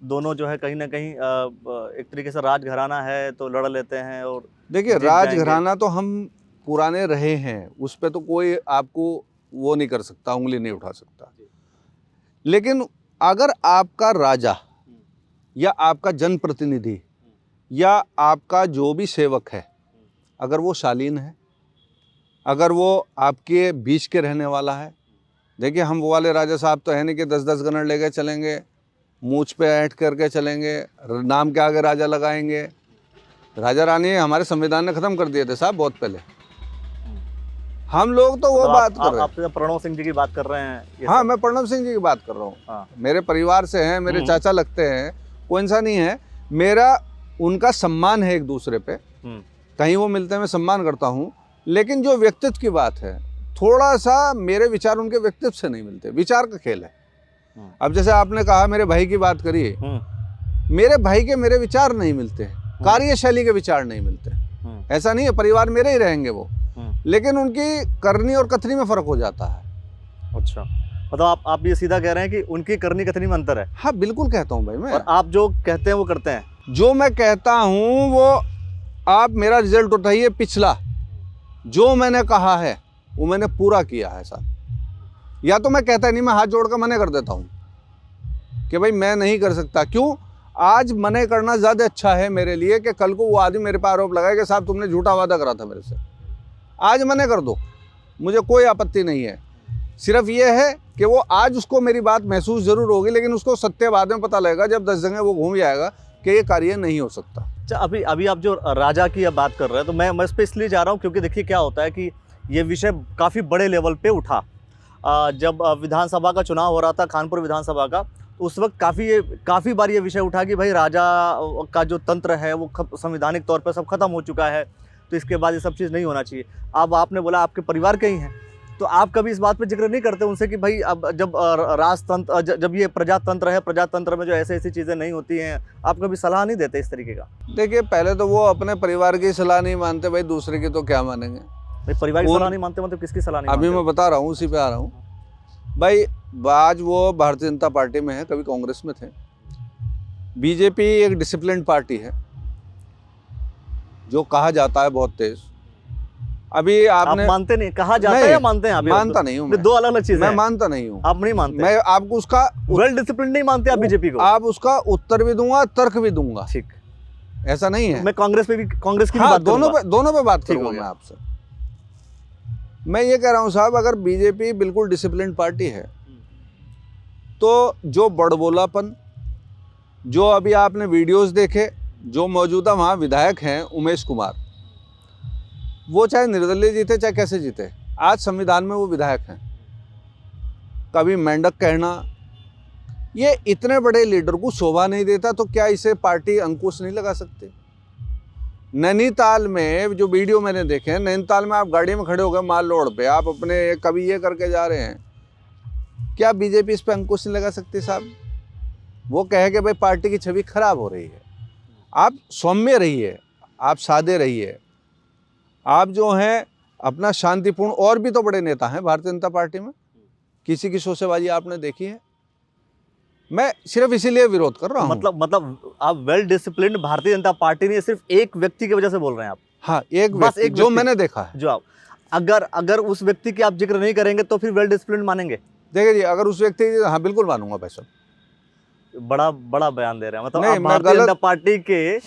दोनों जो है कहीं ना कहीं एक तरीके से राजघराना है तो लड़ लेते हैं। और देखिए, राजघराना तो हम पुराने रहे हैं, उस पर तो कोई आपको वो नहीं कर सकता, उंगली नहीं उठा सकता। लेकिन अगर आपका राजा या आपका जनप्रतिनिधि या आपका जो भी सेवक है, अगर वो शालीन है, अगर वो आपके बीच के रहने वाला है, देखिए हम वो वाले राजा साहब तो है नहीं कि 10-10 गणर लेके चलेंगे, मूछ पे ऐंठ करके चलेंगे, नाम के आगे राजा लगाएंगे। राजा रानी हमारे संविधान ने ख़त्म कर दिए थे साहब बहुत पहले। हम लोग तो वो बात कर रहे हैं। आप प्रणव सिंह जी की बात कर रहे हैं? हाँ, मैं प्रणव सिंह जी की बात कर रहा हूँ। मेरे परिवार से हैं, मेरे चाचा लगते हैं, कोई इंसान नहीं है। मेरा उनका सम्मान है एक दूसरे पे, कहीं वो मिलते हैं मैं सम्मान करता हूँ, लेकिन जो व्यक्तित्व की बात है, थोड़ा सा मेरे विचार उनके व्यक्तित्व से नहीं मिलते। विचार का खेल है। अब जैसे आपने कहा मेरे भाई की बात करिए, मेरे भाई के मेरे विचार नहीं मिलते, कार्यशैली के विचार नहीं मिलते। ऐसा नहीं है, परिवार मेरे ही रहेंगे वो, लेकिन उनकी करनी और कथनी में फर्क हो जाता है। अच्छा, मतलब आप ये सीधा कह रहे हैं कि उनकी करनी कथनी में अंतर है? हाँ बिल्कुल कहता हूँ भाई मैं। और आप जो कहते हैं वो करते हैं? जो मैं कहता हूँ वो आप मेरा रिजल्ट उठाइए, पिछला जो मैंने कहा है वो मैंने पूरा किया है साहब। या तो मैं कहता नहीं, मैं हाथ जोड़ कर मना कर देता हूँ कि भाई मैं नहीं कर सकता। क्यों? आज मना करना ज़्यादा अच्छा है मेरे लिए कि कल को वो आदमी मेरे पर आरोप लगाए कि साहब तुमने झूठा वादा करा था मेरे से। आज मना कर दो, मुझे कोई आपत्ति नहीं है। सिर्फ ये है कि वो आज उसको मेरी बात महसूस ज़रूर होगी, लेकिन उसको सत्य बाद में पता लगेगा जब 10 जगह वो घूम जाएगा कि ये कार्य नहीं हो सकता। अच्छा, अभी आप जो राजा की अब बात कर रहे हैं, तो मैं इस पर इसलिए जा रहा हूँ क्योंकि देखिए क्या होता है कि ये विषय काफ़ी बड़े लेवल पे उठा। जब विधानसभा का चुनाव हो रहा था, कानपुर विधानसभा का, तो उस वक्त काफ़ी बार ये विषय उठा कि भाई राजा का जो तंत्र है वो संवैधानिक तौर पर सब खत्म हो चुका है, तो इसके बाद ये सब चीज़ नहीं होना चाहिए। अब आपने बोला आपके परिवार के ही हैं, तो आप कभी इस बात पे जिक्र नहीं करते उनसे कि भाई अब जब राजतंत्र जब ये प्रजातंत्र है, प्रजातंत्र में जो ऐसी ऐसी चीजें नहीं होती हैं, आप कभी सलाह नहीं देते इस तरीके का? देखिए, पहले तो वो अपने परिवार की सलाह नहीं मानते, भाई दूसरे की तो क्या मानेंगे। भाई परिवार की सलाह नहीं मानते मतलब किसकी सलाह नहीं अभी मानते? मैं बता रहा हूँ, उसी पे आ रहा हूँ भाई। आज वो भारतीय जनता पार्टी में है, कभी कांग्रेस में थे। बीजेपी एक डिसिप्लिन पार्टी है, जो कहा जाता है बहुत तेज। अभी आपने आप मानते नहीं, कहा जाता है या मानते हैं? आप मानता नहीं हूँ मैं। दो अलग अलग चीजें मैं हैं। मानता नहीं हूँ। आप नहीं मानते? मैं आपको उसका वेल डिसिप्लिन नहीं मानते आप बीजेपी को? आप उसका उत्तर भी दूंगा, तर्क भी दूंगा। ठीक, ऐसा नहीं है। मैं कांग्रेस पे भी, कांग्रेस की भी हाँ, बात करूंगा। दोनों पे बात ठीक करूंगा हो गया। मैं आपसे। मैं ये कह रहा हूँ साहब, अगर बीजेपी बिल्कुल डिसिप्लिन पार्टी है, तो जो बड़बोलापन, जो अभी आपने वीडियोस देखे, जो मौजूदा वहाँ विधायक हैं उमेश कुमार, वो चाहे निर्दलीय जीते चाहे कैसे जीते, आज संविधान में वो विधायक हैं। कभी मेंढक कहना, ये इतने बड़े लीडर को शोभा नहीं देता, तो क्या इसे पार्टी अंकुश नहीं लगा सकती? नैनीताल में जो वीडियो मैंने देखे हैं, नैनीताल में आप गाड़ी में खड़े हो गए माल रोड पे, आप अपने कभी ये करके जा रहे हैं, क्या बीजेपी इस पे अंकुश नहीं लगा सकती साहब? वो कहे कि भाई पार्टी की छवि खराब हो रही है। आप सौम्य रहिए, आप सादे रहिए, आप जो हैं अपना शांतिपूर्ण। और भी तो बड़े नेता हैं भारतीय जनता पार्टी में, किसी की शोषेबाजी आपने देखी है? मैं सिर्फ इसीलिए विरोध कर रहा हूँ। मतलब आप well discipline Bharatiya Janata party नहीं, सिर्फ एक व्यक्ति की वजह से बोल रहे हैं आप? हाँ, एक बस व्यक्ति एक जो व्यक्ति। मैंने देखा है। जो आप, अगर उस व्यक्ति की आप जिक्र नहीं करेंगे तो फिर वेल डिसिप्लिन मानेंगे? देखिए जी, अगर उस व्यक्ति, हाँ बिल्कुल मानूंगा भाई साहब। बड़ा बयान दे रहे हैं, मतलब नहीं, आप मैं भारतीय गलत- जनता पार्टी के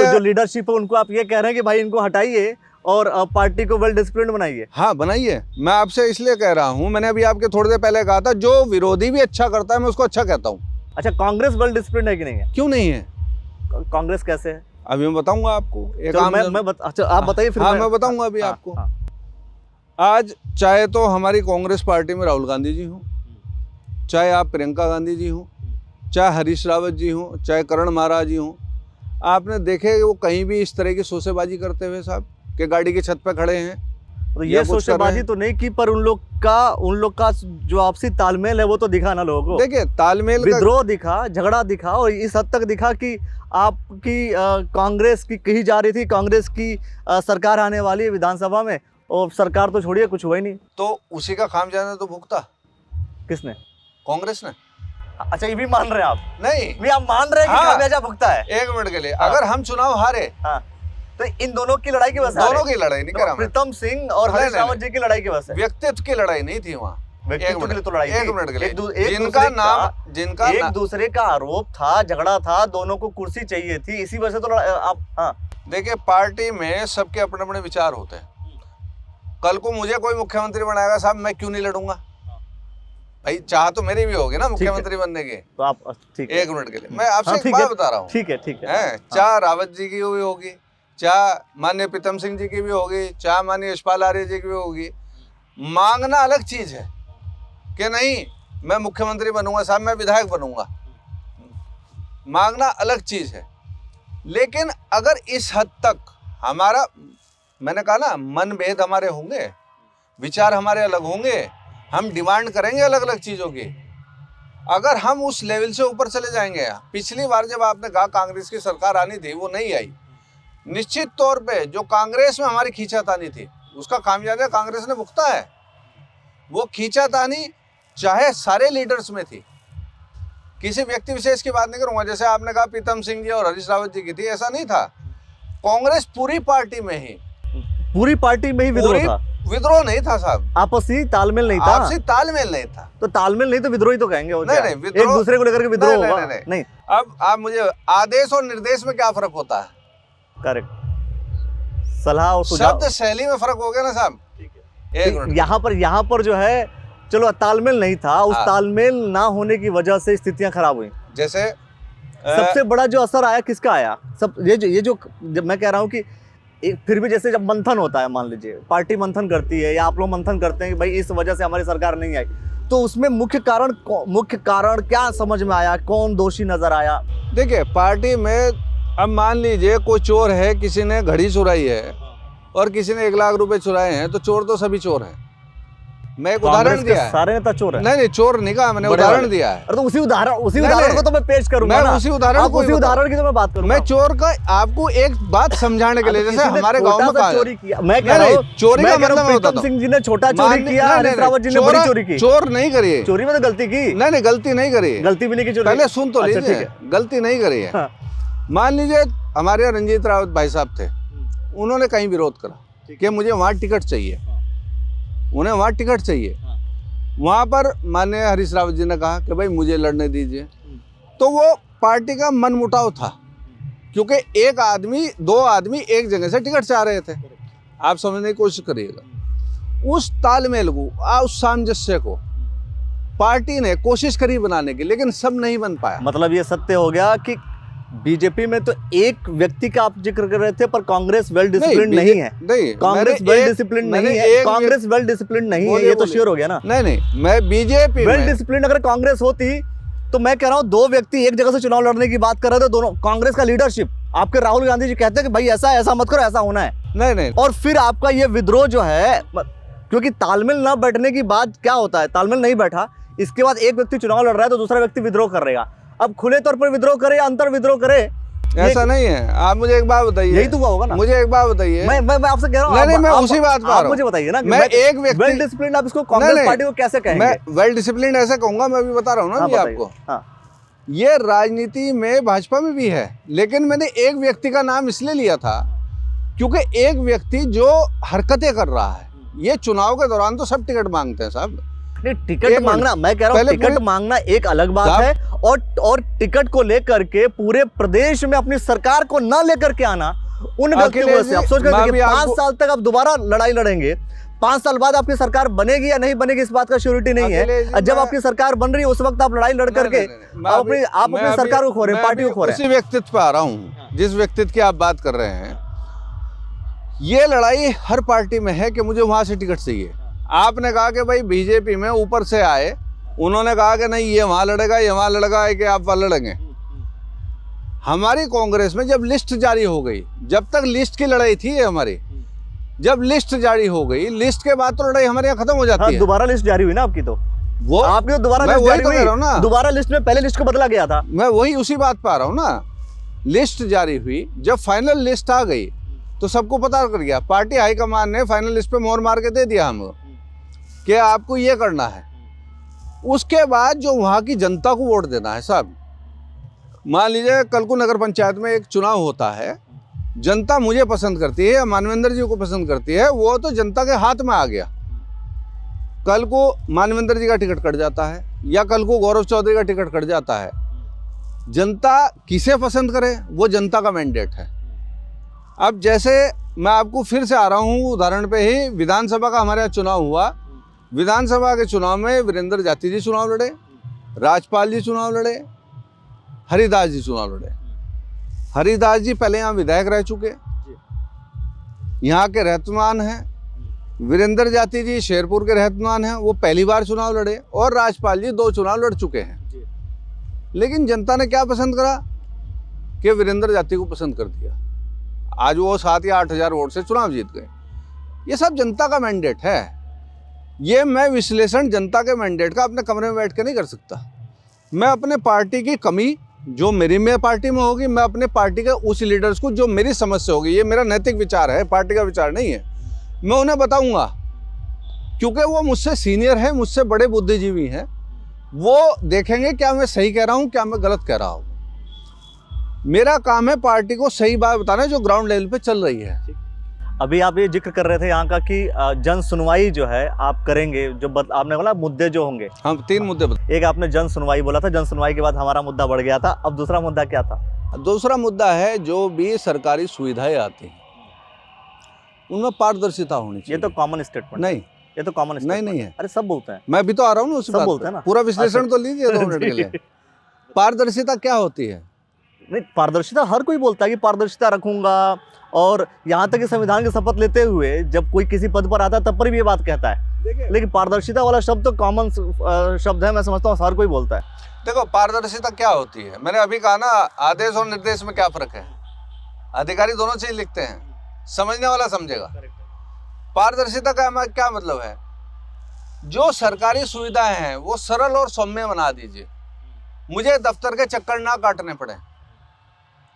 जो लीडरशिप है उनको आप ये कह रहे हैं कि भाई इनको हटाइए और पार्टी को वेल डिसिप्लिन बनाइए? हाँ, बनाइए। मैं आपसे इसलिए कह रहा हूँ, मैंने अभी आपके थोड़ी देर पहले कहा था, जो विरोधी भी अच्छा करता है मैं उसको अच्छा कहता हूँ। अच्छा, कांग्रेस वेल डिसिप्लिन है कि नहीं है? क्यों नहीं है? कांग्रेस कैसे है? अभी मैं बताऊंगा आपको। अच्छा आप बताइए फिर। हाँ, मैं बताऊंगा अभी आपको। आज चाहे तो हमारी कांग्रेस पार्टी में राहुल गांधी जी हों, चाहे आप प्रियंका गांधी जी हों, चाहे हरीश रावत जी हों, चाहे करण महाराज जी हों, आपने देखे वो कहीं भी इस तरह की शोषेबाजी करते हुए साहब कि गाड़ी की छत पे खड़े हैं? तो ये शोषेबाजी तो नहीं की, पर उन लोग का जो आपसी तालमेल है वो तो दिखा ना लोगों को। देखिए, तालमेल, विद्रोह दिखा, झगड़ा दिखा, और इस हद तक दिखा कि आपकी कांग्रेस की कही जा रही थी, कांग्रेस की सरकार आने वाली है विधानसभा में, और सरकार तो छोड़िए, कुछ हुआ ही नहीं। तो उसी का खाम जाने तो भुगता किसने? कांग्रेस ने। अच्छा, ये भी मान रहे हैं आप? नहीं, भी आप मान रहे हैं कि हाँ, खामियाजा भुगता है? एक मिनट के लिए, अगर हम चुनाव हारे, हाँ, तो इन दोनों की लड़ाई की वजह से दोनों की लड़ाई नहीं करा मैं। प्रीतम सिंह और हरीश रावत जी की लड़ाई की वजह से? व्यक्तित्व की लड़ाई नहीं थी वहाँ। व्यक्तित्व के लिए तो लड़ाई थी। एक मिनट के लिए, जिनका एक दूसरे का आरोप था, झगड़ा था, दोनों को कुर्सी चाहिए थी, इसी वजह से तो आप। हाँ, देखिए, पार्टी में सबके अपने अपने विचार होते हैं। कल को मुझे कोई मुख्यमंत्री बनाएगा साहब, मैं क्यों नहीं लड़ूंगा भाई? चाह तो मेरी भी होगी ना मुख्यमंत्री बनने की। तो आप ठीक है, एक मिनट के लिए मैं आपसे एक बात बता रहा हूँ। ठीक है। चाह रावत जी की भी होगी, चाह माननीय प्रीतम सिंह जी की भी होगी, चाह माननीय यशपाल आर्य जी की भी होगी। मांगना अलग चीज है कि नहीं मैं मुख्यमंत्री बनूंगा साहब, मैं विधायक बनूंगा, मांगना अलग चीज है। लेकिन अगर इस हद तक हमारा, मैंने कहा ना, मनभेद हमारे होंगे, विचार हमारे अलग होंगे, हम डिमांड करेंगे अलग अलग चीज़ों की। अगर हम उस लेवल से ऊपर चले जाएंगे, पिछली बार जब आपने कहा कांग्रेस की सरकार आनी थी, वो नहीं आई। निश्चित तौर पे जो कांग्रेस में हमारी खींचातानी थी, उसका खामियाजा कांग्रेस ने भुगता है। वो खींचातानी चाहे सारे लीडर्स में थी, किसी व्यक्ति विशेष की बात नहीं करूंगा। जैसे आपने कहा प्रीतम सिंह जी और हरीश रावत जी की थी, ऐसा नहीं था। कांग्रेस पूरी पार्टी में ही विद्रोह था। विद्रोह नहीं था साहब, आपसी तालमेल नहीं था। आपसी तालमेल नहीं था, तो तालमेल नहीं तो विद्रोही तो कहेंगे। नहीं, एक दूसरे को लेकर के विद्रोह होगा। नहीं। अब आप मुझे, आदेश और निर्देश में क्या फर्क होता है? करेक्ट। सलाह और सुझाव, शब्द शैली में फर्क हो गया ना साहब। यहाँ पर यहाँ पर चलो तालमेल नहीं था, उस तालमेल ना होने की वजह से स्थितियां खराब हुई। जैसे सबसे बड़ा जो असर आया किसका आया? ये जो जब मैं कह रहा हूँ कि फिर भी जैसे जब मंथन होता है, मान लीजिए पार्टी मंथन करती है या आप लोग मंथन करते हैं कि भाई इस वजह से हमारी सरकार नहीं आई, तो उसमें मुख्य कारण क्या समझ में आया? कौन दोषी नजर आया? देखिए, पार्टी में अब मान लीजिए कोई चोर है, किसी ने घड़ी चुराई है और किसी ने 1 लाख रुपए चुराए हैं, तो चोर तो सभी चोर हैं। मैं एक उदाहरण दिया है। सारे नेता चोर है? नहीं, चोर नहीं कहा मैंने, उदाहरण दिया है। अरे तो उसी उदाहरण को तो मैं पेश करूंगा ना, उसी उदाहरण को, उसी उदाहरण की तो मैं बात करूंगा। मैं चोर का आपको एक बात समझाने के लिए, जैसे हमारे गांव में चोरी किया, मैं कह रहा हूं चोरी का मतलब होता है सिंह जी ने छोटा चोरी किया, हरीश रावत जी ने बड़ी चोरी की। चोर नहीं करी है, चोरी में तो गलती की नहीं गलती नहीं करी है, गलती भी नहीं की चोरी। पहले सुन तो लीजिए, गलती नहीं करी है। मान लीजिए हमारे यहाँ रंजीत रावत भाई साहब थे, उन्होंने कहीं विरोध करा कि मुझे वहाँ टिकट चाहिए, उन्हें वहाँ टिकट चाहिए। वहाँ पर माननीय हरीश रावत जी ने कहा कि भाई मुझे लड़ने दीजिए, तो वो पार्टी का मनमुटाव था, क्योंकि एक आदमी, दो आदमी एक जगह से टिकट चाह रहे थे। आप समझने की कोशिश करिएगा, उस तालमेल को, उस सामंजस्य को पार्टी ने कोशिश करी बनाने की, लेकिन सब नहीं बन पाया। मतलब ये सत्य हो गया कि बीजेपी में तो एक व्यक्ति का आप जिक्र कर रहे थे, पर कांग्रेस वेल डिसिप्लिन नहीं है। नहीं, कांग्रेस वेल डिसिप्लिन नहीं है, कांग्रेस वेल डिसिप्लिन नहीं है, ये तो श्योर हो गया ना। नहीं, मैं बीजेपी वेल डिसिप्लिन अगर कांग्रेस होती तो मैं कह रहा हूँ, दो व्यक्ति एक जगह से चुनाव लड़ने की बात कर रहे थे, दोनों कांग्रेस का लीडरशिप, आपके राहुल गांधी जी कहते हैं कि भाई ऐसा मत करो, ऐसा होना है। नहीं, और फिर आपका ये विद्रोह जो है, क्योंकि तालमेल ना बैठने की बात क्या होता है, तालमेल नहीं बैठा, इसके बाद एक व्यक्ति चुनाव लड़ रहा है तो दूसरा व्यक्ति विद्रोह कर रहेगा। अब खुले तौर पर विद्रोह करे या अंतर विद्रोह करे, ऐसा नहीं है। आप मुझे एक बात बताइए, यही तो हुआ होगा ना। मुझे एक बात बताइए, मैं आपसे कह रहा हूँ, नहीं, मैं उसी बात पर आ रहा हूं। मुझे बताइए ना, मैं एक व्यक्ति वेल डिसिप्लिन, आप इसको कांग्रेस पार्टी को कैसे कहेंगे? मैं वेल डिसिप्लिन ऐसे कहूंगा, मैं भी बता रहा हूँ ना जी आपको। ये राजनीति में भाजपा में भी है, लेकिन मैंने एक व्यक्ति का नाम इसलिए लिया था क्योंकि एक व्यक्ति जो हरकतें कर रहा है, ये चुनाव के दौरान तो सब टिकट मांगते हैं साहब। नहीं, टिकट मांगना, मैं कह रहा हूँ टिकट मांगना एक अलग बात है, और टिकट को लेकर के पूरे प्रदेश में अपनी सरकार को न लेकर के आना, उन व्यक्तियों से आप सोच कर 5 साल तक आप दोबारा लड़ाई लड़ेंगे, 5 साल बाद आपकी सरकार बनेगी या नहीं बनेगी इस बात का श्योरिटी नहीं है। जब आपकी सरकार बन रही है उस वक्त आप लड़ाई लड़ करके आप अपनी सरकार को खो रहे हैं, पार्टी को खो रहे हैं। उसी व्यक्तित्व पे आ रहा हूँ जिस व्यक्तित्व की आप बात कर रहे हैं। ये लड़ाई हर पार्टी में है कि मुझे वहां से टिकट चाहिए। आपने कहा कि भाई बीजेपी में ऊपर से आए, उन्होंने कहा कि नहीं ये वहां लड़ेगा, ये वहां लड़ेगा, कि आप वहां लड़ेंगे। हमारी कांग्रेस में जब लिस्ट जारी हो गई, जब तक लिस्ट की लड़ाई थी ये हमारी, जब लिस्ट जारी हो गई, लिस्ट के बाद तो लड़ाई हमारे यहाँ खत्म हो जाती है। दोबारा लिस्ट जारी हुई ना आपकी, तो वो आपकी तो दोबारा लिस्ट जारी हुई ना, दोबारा लिस्ट में पहले लिस्ट को बदला गया था। मैं वही उसी बात पर आ रहा हूँ ना, लिस्ट जारी हुई, जब फाइनल लिस्ट आ गई तो सबको पता कर गया, पार्टी हाईकमान ने फाइनल लिस्ट पे मोहर मार के दे दिया हमको कि आपको ये करना है। उसके बाद जो वहाँ की जनता को वोट देना है साहब, मान लीजिए कल को नगर पंचायत में एक चुनाव होता है, जनता मुझे पसंद करती है, मानवेंद्र जी को पसंद करती है, वो तो जनता के हाथ में आ गया। कल को मानवेंद्र जी का टिकट कट जाता है या कल को गौरव चौधरी का टिकट कट जाता है, जनता किसे पसंद करे वो जनता का मैंडेट है। अब जैसे मैं आपको फिर से आ रहा हूँ उदाहरण पे ही, विधानसभा का हमारे यहाँ चुनाव हुआ, विधानसभा के चुनाव में वीरेंद्र जाति जी चुनाव लड़े, राजपाल जी चुनाव लड़े, हरिदास जी चुनाव लड़े। हरिदास जी पहले यहाँ विधायक रह चुके, यहाँ के रहतमान हैं। वीरेंद्र जाति जी शेरपुर के रहतमान हैं, वो पहली बार चुनाव लड़े, और राजपाल जी 2 चुनाव लड़ चुके हैं। लेकिन जनता ने क्या पसंद करा कि वीरेंद्र जाति को पसंद कर दिया। आज वो 7 या 8 हज़ार वोट से चुनाव जीत गए। ये सब जनता का मैंडेट है। ये मैं विश्लेषण जनता के मैंडेट का अपने कमरे में बैठ के नहीं कर सकता। मैं अपने पार्टी की कमी जो मेरी पार्टी में होगी, मैं अपने पार्टी के उस लीडर्स को जो मेरी समझ से होगी, ये मेरा नैतिक विचार है, पार्टी का विचार नहीं है, मैं उन्हें बताऊंगा, क्योंकि वो मुझसे सीनियर है, मुझसे बड़े बुद्धिजीवी हैं। वो देखेंगे क्या मैं सही कह रहा हूँ, क्या मैं गलत कह रहा हूँ। मेरा काम है पार्टी को सही बात बताना जो ग्राउंड लेवल पे चल रही है। अभी आप ये जिक्र कर रहे थे यहाँ का कि जन सुनवाई जो है आप करेंगे, जो आपने बोला मुद्दे जो होंगे, हम 3 मुद्दे एक आपने जन सुनवाई बोला था, जन सुनवाई के बाद हमारा मुद्दा बढ़ गया था। अब दूसरा मुद्दा क्या था? दूसरा मुद्दा है जो भी सरकारी सुविधाएं आती हैं उनमें पारदर्शिता होनी चाहिए। ये तो कॉमन स्टेटमेंट नहीं, ये तो कॉमन नहीं है। अरे सब बोलते हैं, मैं भी तो आ रहा हूँ ना, उस सब बोलते हैं ना। पूरा विश्लेषण तो लीजिए 2 मिनट के लिए। पारदर्शिता क्या होती है? नहीं, पारदर्शिता हर कोई बोलता है कि पारदर्शिता रखूंगा, और यहाँ तक कि संविधान की शपथ लेते हुए जब कोई किसी पद पर आता है तब पर भी ये बात कहता है। लेकिन पारदर्शिता वाला शब्द तो कॉमन शब्द है, मैं समझता हूँ हर कोई बोलता है। देखो पारदर्शिता क्या होती है, मैंने अभी कहा ना, आदेश और निर्देश में क्या फर्क है। अधिकारी दोनों चीज लिखते हैं, समझने वाला समझेगा। पारदर्शिता का क्या मतलब है? जो सरकारी सुविधाएं हैं वो सरल और सौम्य बना दीजिए, मुझे दफ्तर के चक्कर ना काटने पड़े।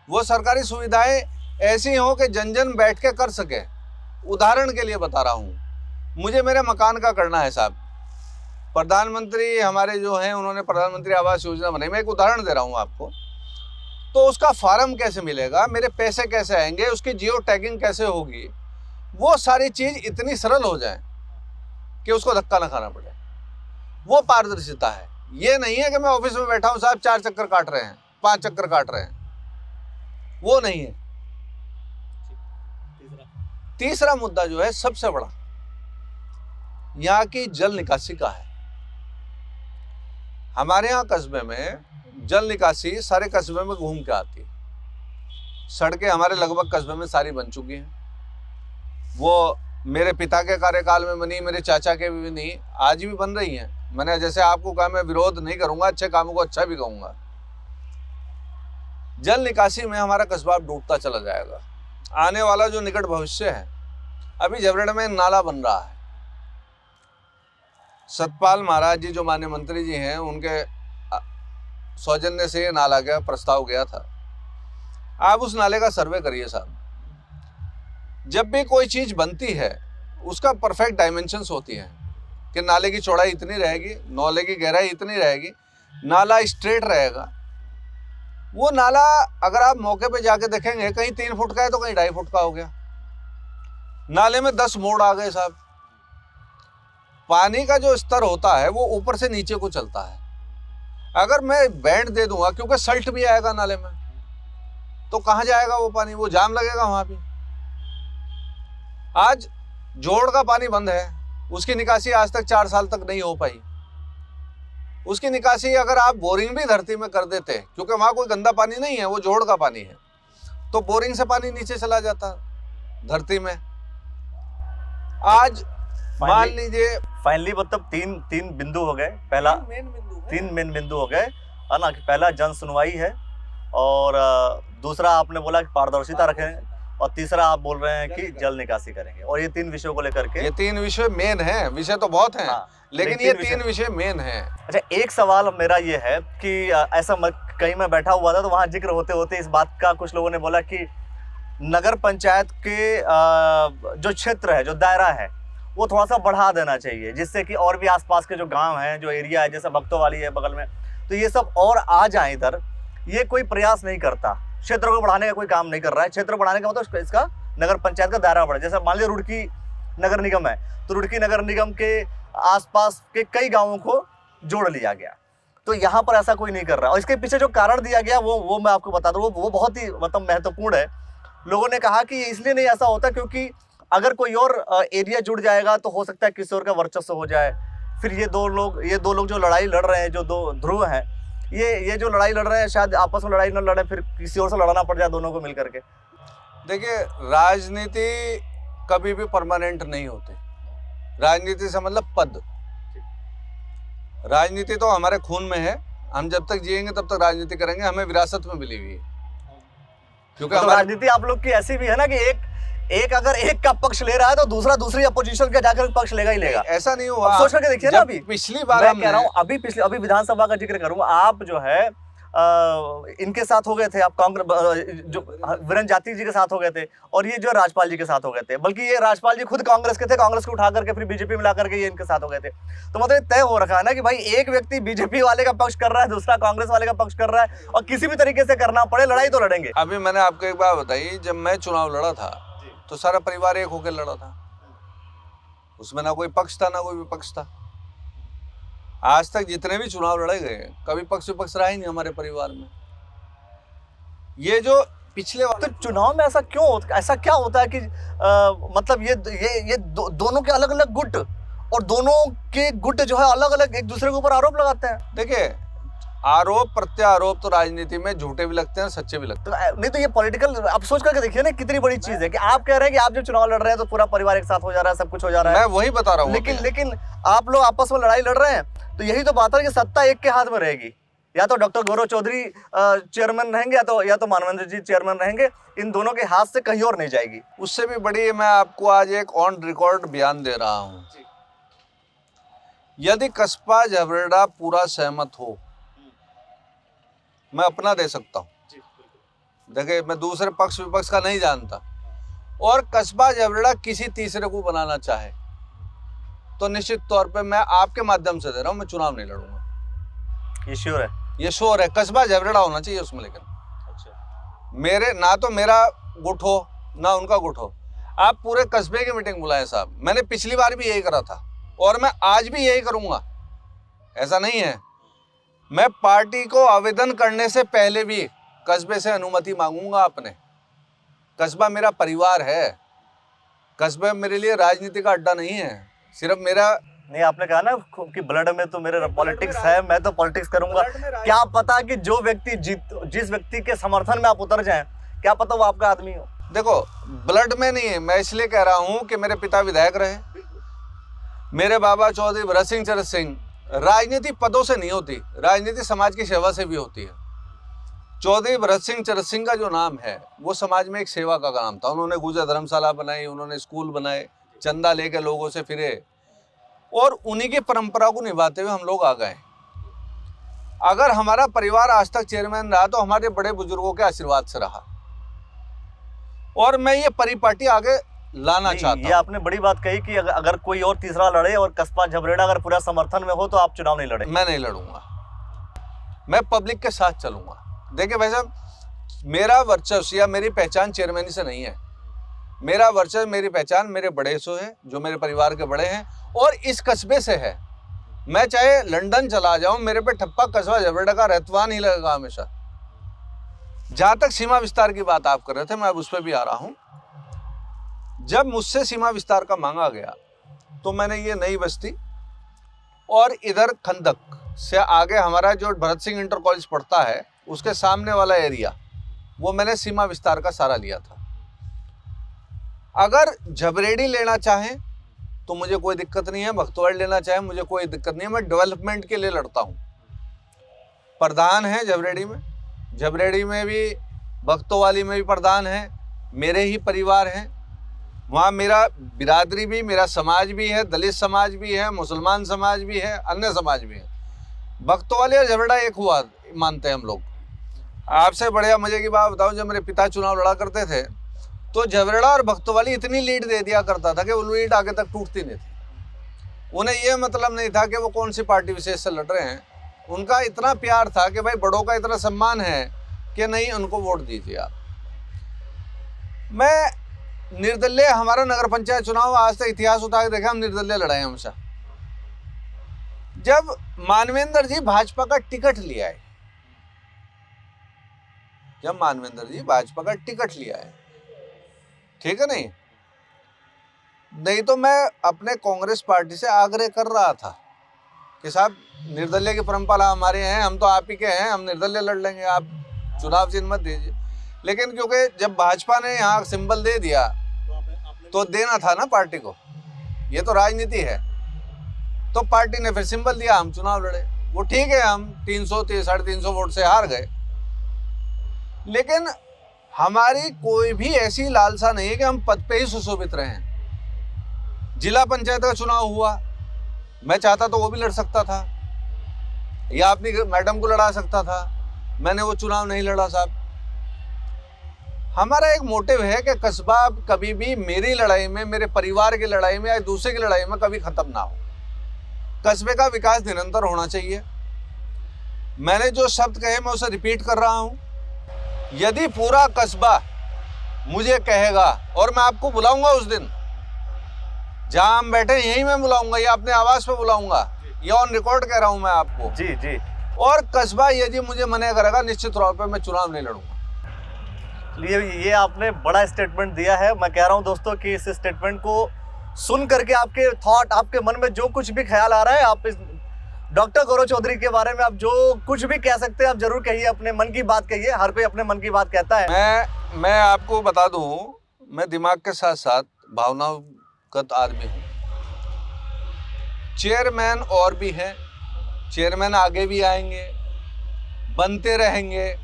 वो सरकारी सुविधाएं ऐसी हो कि जन जन बैठ के कर सके। उदाहरण के लिए बता रहा हूँ, मुझे मेरे मकान का करना है साहब, प्रधानमंत्री हमारे जो हैं उन्होंने प्रधानमंत्री आवास योजना बनाई, मैं एक उदाहरण दे रहा हूँ आपको। तो उसका फार्म कैसे मिलेगा, मेरे पैसे कैसे आएंगे, उसकी जियो टैगिंग कैसे होगी, वो सारी चीज़ इतनी सरल हो जाए कि उसको धक्का ना खाना पड़े। वो पारदर्शिता है। ये नहीं है कि मैं ऑफिस में बैठा हूँ साहब 4 चक्कर काट रहे हैं, 5 चक्कर काट रहे हैं, वो नहीं है। तीसरा मुद्दा जो है सबसे बड़ा, यहाँ की जल निकासी का है। हमारे यहाँ कस्बे में जल निकासी सारे कस्बे में घूम के आती है। सड़कें हमारे लगभग कस्बे में सारी बन चुकी हैं। वो मेरे पिता के कार्यकाल में बनी, मेरे चाचा के भी बनी, आज भी बन रही हैं। मैंने जैसे आपको कहा, मैं विरोध नहीं करूंगा, अच्छे कामों को अच्छा भी कहूंगा। जल निकासी में हमारा कस्बा डूबता चला जाएगा। आने वाला जो निकट भविष्य है, अभी झबरेड़ा में नाला बन रहा है। सतपाल महाराज जी जो माननीय मंत्री जी हैं, उनके सौजन्य से ये नाला का प्रस्ताव गया था। आप उस नाले का सर्वे करिए साहब। जब भी कोई चीज बनती है उसका परफेक्ट डायमेंशंस होती हैं कि नाले की चौड़ाई इतनी रहेगी, नाले की गहराई इतनी रहेगी, नाला स्ट्रेट रहेगा। वो नाला अगर आप मौके पे जाके देखेंगे, कहीं 3 फुट का है तो कहीं 2.5 फुट का हो गया। नाले में 10 मोड़ आ गए साहब। पानी का जो स्तर होता है वो ऊपर से नीचे को चलता है। अगर मैं बैंड दे दूंगा, क्योंकि सल्ट भी आएगा नाले में, तो कहाँ जाएगा वो पानी, वो जाम लगेगा वहां पे। आज जोड़ का पानी बंद है, उसकी निकासी आज तक 4 साल तक नहीं हो पाई। उसकी निकासी अगर आप बोरिंग भी धरती में कर देते, क्योंकि वहां कोई गंदा पानी नहीं है, वो जोड़ का पानी है, तो बोरिंग से पानी नीचे चला जाता धरती में। आज मान लीजिए फाइनली मतलब तीन बिंदु हो गए। पहला तीन मेन बिंदु हो गए, है ना, कि पहला जन सुनवाई है, और दूसरा आपने बोला कि पारदर्शिता रखें, और तीसरा आप बोल रहे हैं कि जल निकासी करेंगे। और ये 3 विषयों को लेकर के, ये 3 विषय मेन हैं। विषय तो बहुत हैं, हाँ, लेकिन ये 3 विषय मेन हैं। अच्छा, एक सवाल मेरा ये है कि ऐसा कहीं मैं बैठा हुआ था तो वहाँ जिक्र होते होते इस बात का कुछ लोगों ने बोला कि नगर पंचायत के जो क्षेत्र है, जो दायरा है, वो थोड़ा सा बढ़ा देना चाहिए, जिससे कि और भी आसपास के जो गांव हैं, जो एरिया है, जैसे भक्तोवाली है बगल में, तो ये सब और आ जाए इधर। ये कोई प्रयास नहीं करता, क्षेत्र को बढ़ाने का कोई काम नहीं कर रहा है। क्षेत्र बढ़ाने का मतलब इसका नगर पंचायत का दायरा बढ़े। जैसे मान लीजिए रुड़की नगर निगम है, तो रुड़की नगर निगम के आसपास के कई गाँवों को जोड़ लिया गया, तो यहाँ पर ऐसा कोई नहीं कर रहा। और इसके पीछे जो कारण दिया गया वो मैं आपको बता दूँ, वो बहुत ही मतलब महत्वपूर्ण है। लोगों ने कहा कि इसलिए नहीं ऐसा होता क्योंकि अगर कोई और एरिया जुड़ जाएगा तो हो सकता है किसी और का वर्चस्व हो जाए। फिर ये दो लोग जो लड़ाई लड़ रहे हैं, जो 2 ध्रुव हैं, ये जो लड़ाई लड़ रहे हैं, शायद आपस में लड़ाई न लड़े, फिर किसी और से लड़ना पड़ जाए दोनों को मिलकर के। देखिए, राजनीति कभी भी परमानेंट नहीं होती। राजनीति से मतलब पद। राजनीति तो हमारे खून में है, हम जब तक जिएंगे तब तक राजनीति करेंगे, हमें विरासत में मिली हुई है। क्योंकि तो राजनीति आप लोग की ऐसी भी है ना कि एक अगर एक का पक्ष ले रहा है तो दूसरा दूसरी अपोजिशन का जाकर पक्ष लेगा ही लेगा। ऐसा नहीं हुआ। सोच करके देखिए ना, अभी पिछली बार मैं कह रहा हूँ, अभी विधानसभा का जिक्र करूँ, आप जो है इनके साथ हो गए थे, आप कांग्रेस जो वीरेंद्र जाती जी के साथ हो गए थे, और ये जो राजपाल जी के साथ हो गए थे, बल्कि ये राजपाल जी खुद कांग्रेस के थे, कांग्रेस को उठा करके फिर बीजेपी में ला करके ये इनके साथ हो गए थे। तो मतलब तय हो रखा है ना कि भाई एक व्यक्ति बीजेपी वाले का पक्ष कर रहा है, दूसरा कांग्रेस वाले का पक्ष कर रहा है, और किसी भी तरीके से करना पड़े लड़ाई तो लड़ेंगे। अभी मैंने आपको एक बात बताई, जब मैं चुनाव लड़ा था तो सारा परिवार एक होकर लड़ा था, उसमें ना कोई पक्ष था ना कोई विपक्ष था। आज तक जितने भी चुनाव लड़े गए, कभी पक्ष विपक्ष रहा ही नहीं हमारे परिवार में। ये जो पिछले तो चुनाव में ऐसा क्या होता है कि मतलब ये दोनों के अलग अलग गुट, और दोनों के गुट जो है अलग अलग एक दूसरे के ऊपर आरोप लगाते हैं। देखिए, आरोप प्रत्यारोप तो राजनीति में झूठे भी लगते हैं, सच्चे भी लगते हैं। नहीं तो ये पॉलिटिकल, आप सोच करके देखिए ना कितनी बड़ी चीज है कि आप कह रहे हैं कि आप जब चुनाव लड़ रहे हैं तो पूरा परिवार एक साथ हो जा रहा है, सब कुछ हो जा रहा है। मैं वही बता रहा हूँ। लेकिन आप लोग आपस में लड़ाई लड़ रहे हैं, तो यही तो बात है कि सत्ता एक के हाथ में रहेगी। या तो डॉक्टर गौरव चौधरी चेयरमैन रहेंगे, या तो मानवेंद्र जी चेयरमैन रहेंगे। इन दोनों के हाथ से कहीं और नहीं जाएगी। उससे भी बड़ी मैं आपको आज एक ऑन रिकॉर्ड बयान दे रहा हूँ यदि कस्बा झबरेड़ा पूरा सहमत हो, मैं अपना दे सकता हूँ। देखिए, मैं दूसरे पक्ष विपक्ष का नहीं जानता, और कस्बा झबरेड़ा किसी तीसरे को बनाना चाहे तो निश्चित तौर पे मैं आपके माध्यम से दे रहा हूँ, मैं चुनाव नहीं लड़ूंगा। ये श्योर है? ये श्योर है, कस्बा झबरेड़ा होना चाहिए उसमें। लेकिन मेरे ना तो मेरा गुट हो ना उनका गुट हो, आप पूरे कस्बे की मीटिंग बुलाएं साहब। मैंने पिछली बार भी यही करा था और मैं आज भी यही करूंगा, ऐसा नहीं है। मैं पार्टी को आवेदन करने से पहले भी कस्बे से अनुमति मांगूंगा अपने। कस्बा मेरा परिवार है, कस्बा मेरे लिए राजनीति का अड्डा नहीं है, सिर्फ मेरा नहीं। आपने कहा ना कि ब्लड में तो मेरे पॉलिटिक्स है, मैं तो पॉलिटिक्स करूंगा। क्या पता कि जो व्यक्ति जिस व्यक्ति के समर्थन में आप उतर जाएं, क्या पता वो आपका आदमी हो। देखो, ब्लड में नहीं है, मैं इसलिए कह रहा हूं कि मेरे पिता विधायक रहे, मेरे बाबा चौधरी भरत सिंह चरत सिंह। राजनीति पदों से नहीं होती, राजनीति समाज की सेवा से भी होती है। चौधरी भरत सिंह चरत सिंह का जो नाम है वो समाज में एक सेवा का नाम था। उन्होंने गुर्जर धर्मशाला बनाई, उन्होंने स्कूल बनाए, चंदा लेके लोगों से फिरे, और उन्हीं की परंपरा को निभाते हुए हम लोग आ गए। अगर हमारा परिवार आज तक चेयरमैन रहा तो हमारे बड़े बुजुर्गों के आशीर्वाद से रहा, और मैं ये परिपाटी आगे लाना चाहता हूं। ये आपने बड़ी बात कही कि अगर कोई और तीसरा लड़े और कस्बा झबरेड़ा अगर पूरा समर्थन में हो तो आप चुनाव नहीं लड़े। मैं नहीं लड़ूंगा, मैं पब्लिक के साथ चलूंगा। देखिए भाई साहब, मेरा वर्चस्व या मेरी पहचान चेयरमैनी से नहीं है। मेरा वर्चस्व, मेरी पहचान मेरे बड़े से है, जो मेरे परिवार के बड़े हैं, और इस कस्बे से है। मैं चाहे लंदन चला जाऊं, मेरे पे ठप्पा कस्बा झबरेड़ा का रहतवा नहीं लगेगा हमेशा। जहां तक सीमा विस्तार की बात आप कर रहे थे, मैं अब उस पर भी आ रहा हूं। जब मुझसे सीमा विस्तार का मांगा गया तो मैंने ये नई बस्ती और इधर खंदक से आगे हमारा जो भरत सिंह इंटर कॉलेज पड़ता है उसके सामने वाला एरिया, वो मैंने सीमा विस्तार का सारा लिया था। अगर झबरेड़ी लेना चाहें तो मुझे कोई दिक्कत नहीं है, भक्तवाड़ी लेना चाहें मुझे कोई दिक्कत नहीं है। मैं डेवलपमेंट के लिए लड़ता हूँ। प्रधान है झबरेड़ी में भी, भक्तवाली में भी प्रधान है, मेरे ही परिवार हैं। वहाँ मेरा बिरादरी भी, मेरा समाज भी है, दलित समाज भी है, मुसलमान समाज भी है, अन्य समाज भी है। भक्तवाली और झबरेड़ा एक हुआ मानते हैं हम लोग। आपसे बढ़िया मजे की बात बताऊं, जब मेरे पिता चुनाव लड़ा करते थे तो झबरेड़ा और भक्तवाली इतनी लीड दे दिया करता था कि वो लीड आगे तक टूटती नहीं थी। उन्हें ये मतलब नहीं था कि वो कौन सी पार्टी विशेष से लड़ रहे हैं। उनका इतना प्यार था कि भाई बड़ों का इतना सम्मान है कि नहीं, उनको वोट दीजिए आप। मैं निर्दलीय, हमारा नगर पंचायत चुनाव आज तक इतिहास उठा के देखा, हम निर्दलीय लड़ाए हमेशा। जब मानवेंद्र जी भाजपा का टिकट लिया है, ठीक है, नहीं तो मैं अपने कांग्रेस पार्टी से आग्रह कर रहा था कि साहब निर्दलीय की परंपरा हमारे हैं, हम तो आप ही के हैं, हम निर्दलीय लड़ लेंगे, आप चुनाव चिन्ह मत दीजिए। लेकिन क्योंकि जब भाजपा ने यहाँ सिंबल दे दिया तो देना था ना पार्टी को, ये तो राजनीति है। तो पार्टी ने फिर सिंबल दिया, हम चुनाव लड़े। वो ठीक है, हम 300-350 वोट से हार गए, लेकिन हमारी कोई भी ऐसी लालसा नहीं है कि हम पद पे ही सुशोभित रहें। जिला पंचायत का चुनाव हुआ, मैं चाहता तो वो भी लड़ सकता था या अपनी मैडम को लड़ा सकता था, मैंने वो चुनाव नहीं लड़ा साहब। हमारा एक मोटिव है कि कस्बा कभी भी मेरी लड़ाई में, मेरे परिवार की लड़ाई में या दूसरे की लड़ाई में कभी खत्म ना हो। कस्बे का विकास निरंतर होना चाहिए। मैंने जो शब्द कहे मैं उसे रिपीट कर रहा हूं। यदि पूरा कस्बा मुझे कहेगा, और मैं आपको बुलाऊंगा उस दिन जहां हम बैठे, यहीं मैं बुलाऊंगा या अपने आवास पे बुलाऊंगा, ये ऑन रिकॉर्ड कह रहा हूं मैं आपको। जी। और कस्बा यदि मुझे मना करेगा, निश्चित तौर पर मैं चुनाव नहीं लड़ूंगा। ये आपने बड़ा स्टेटमेंट दिया है। मैं कह रहा हूं दोस्तों कि इस स्टेटमेंट को सुन करके आपके थॉट, आपके मन में जो कुछ भी ख्याल आ रहा है, आप इस डॉक्टर गौरव चौधरी के बारे में आप जो कुछ भी कह सकते हैं आप जरूर कहिए, अपने मन की बात कहिए। हर कोई अपने मन की बात कहता है। मैं आपको बता दूं, मैं दिमाग के साथ साथ भावनागत आदमी हूं। चेयरमैन और भी हैं, चेयरमैन आगे भी आएंगे, बनते रहेंगे,